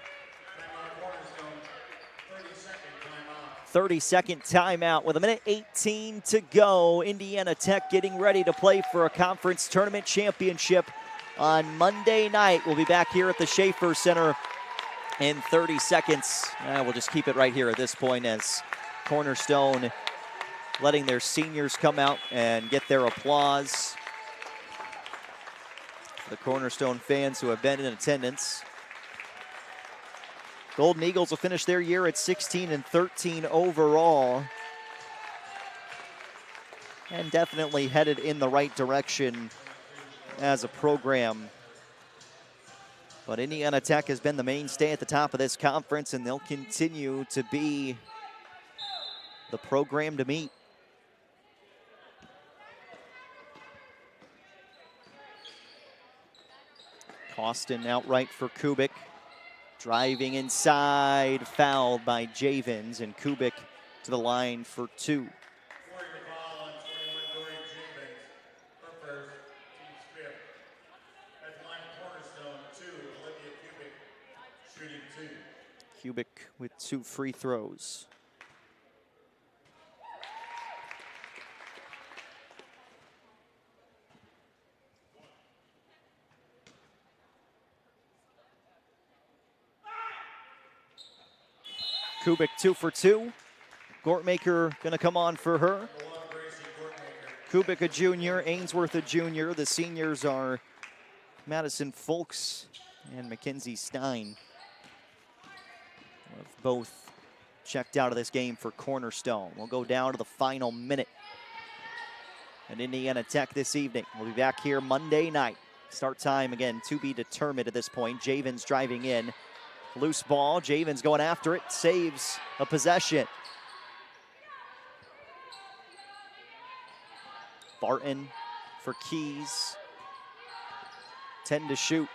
30-second timeout with 1:18 to go. Indiana Tech getting ready to play for a conference tournament championship on Monday night. We'll be back here at the Schaefer Center in 30 seconds. We'll just keep it right here at this point as Cornerstone letting their seniors come out and get their applause. The Cornerstone fans who have been in attendance. Golden Eagles will finish their year at 16-13 overall. And definitely headed in the right direction as a program. But Indiana Tech has been the mainstay at the top of this conference, and they'll continue to be the program to meet. Costin outright for Kubik. Driving inside, fouled by Javens, and Kubik to the line for 2. Kubik with 2 free throws. Kubik 2 for 2. Gortmaker gonna come on for her. Kubik a junior, Ainsworth a junior. The seniors are Madison Folks and Mackenzie Stein. Both checked out of this game for Cornerstone. We'll go down to the final minute and Indiana Tech this evening. We'll be back here Monday night. Start time, again, to be determined at this point. Javens driving in. Loose ball. Javens going after it. Saves a possession. Barton for Keys. 10 to shoot.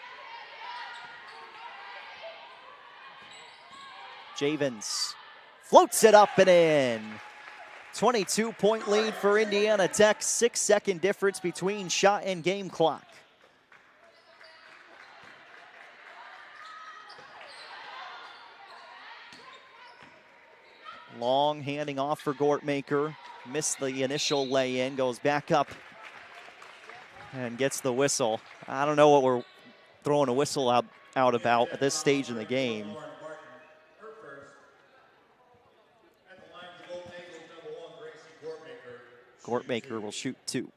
Javens floats it up and in. 22-point lead for Indiana Tech. 6-second difference between shot and game clock. Long handing off for Gortmaker. Missed the initial lay-in, goes back up and gets the whistle. I don't know what we're throwing a whistle out about at this stage in the game. Gortmaker will shoot 2.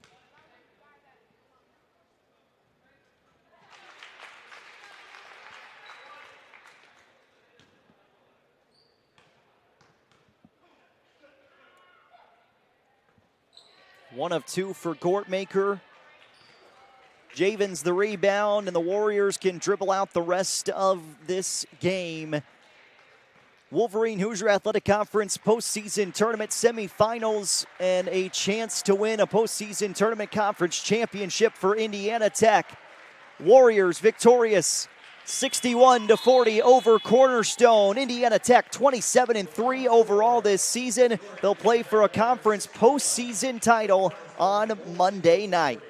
One of 2 for Gortmaker. Javens the rebound, and the Warriors can dribble out the rest of this game. Wolverine Hoosier Athletic Conference postseason tournament semifinals and a chance to win a postseason tournament conference championship for Indiana Tech. Warriors victorious 61-40 over Cornerstone. Indiana Tech 27-3 overall this season. They'll play for a conference postseason title on Monday night.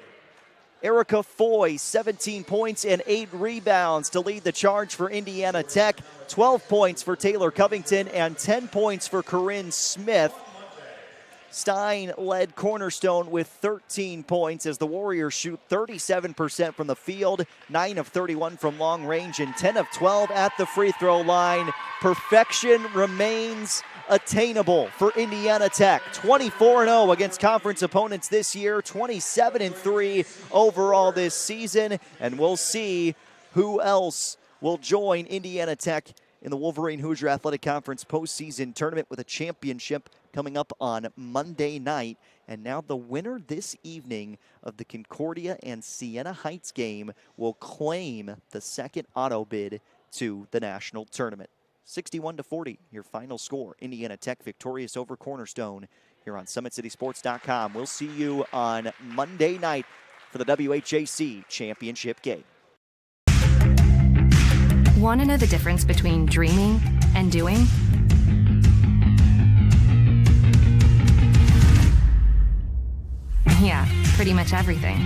Erica Foy, 17 points and 8 rebounds to lead the charge for Indiana Tech. 12 points for Taylor Covington and 10 points for Corinne Smith. Stein led Cornerstone with 13 points as the Warriors shoot 37% from the field, 9 of 31 from long range, and 10 of 12 at the free throw line. Perfection remains attainable for Indiana Tech. 24-0 against conference opponents this year, 27-3 overall this season, and we'll see who else will join Indiana Tech in the Wolverine Hoosier Athletic Conference postseason tournament with a championship coming up on Monday night. And now the winner this evening of the Concordia and Siena Heights game will claim the second auto bid to the national tournament. 61-40, your final score. Indiana Tech victorious over Cornerstone here on SummitCitySports.com. We'll see you on Monday night for the WHAC championship game. Want to know the difference between dreaming and doing? Yeah, pretty much everything.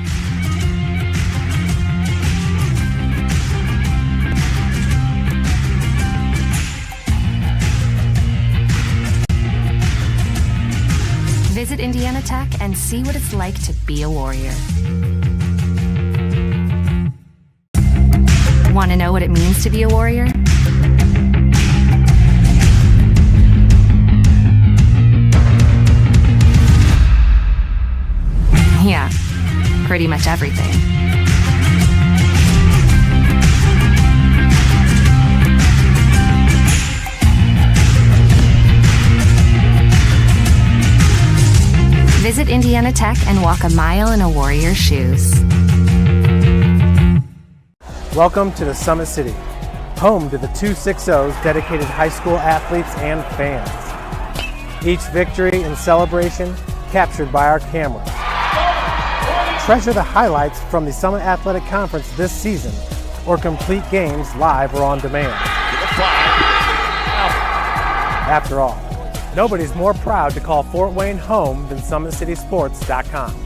Visit Indiana Tech and see what it's like to be a Warrior. Want to know what it means to be a Warrior? Yeah, pretty much everything. Visit Indiana Tech and walk a mile in a Warrior's shoes. Welcome to the Summit City, home to the 260's dedicated high school athletes and fans. Each victory and celebration captured by our cameras. Treasure the highlights from the Summit Athletic Conference this season, or complete games live or on demand. After all, nobody's more proud to call Fort Wayne home than SummitCitySports.com.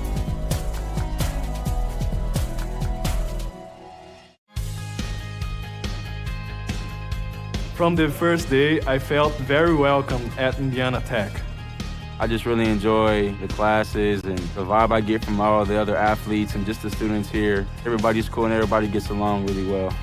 From the first day, I felt very welcome at Indiana Tech. I just really enjoy the classes and the vibe I get from all the other athletes and just the students here. Everybody's cool and everybody gets along really well.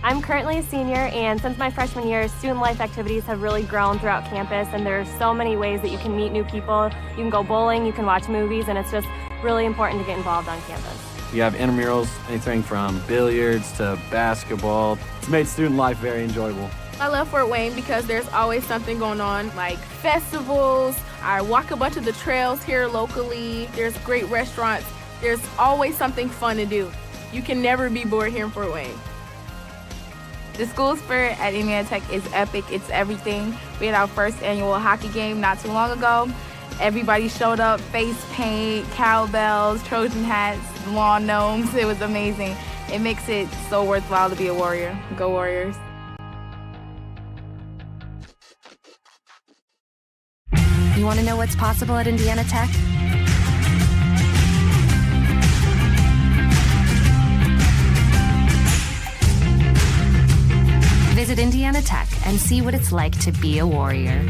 I'm currently a senior, and since my freshman year, student life activities have really grown throughout campus, and there's so many ways that you can meet new people. You can go bowling, you can watch movies, and it's just really important to get involved on campus. We have intramurals, anything from billiards to basketball. It's made student life very enjoyable. I love Fort Wayne because there's always something going on, like festivals. I walk a bunch of the trails here locally. There's great restaurants. There's always something fun to do. You can never be bored here in Fort Wayne. The school spirit at Indiana Tech is epic. It's everything. We had our first annual hockey game not too long ago. Everybody showed up, face paint, cowbells, Trojan hats, lawn gnomes. It was amazing. It makes it so worthwhile to be a Warrior. Go Warriors. You want to know what's possible at Indiana Tech? Visit Indiana Tech and see what it's like to be a Warrior.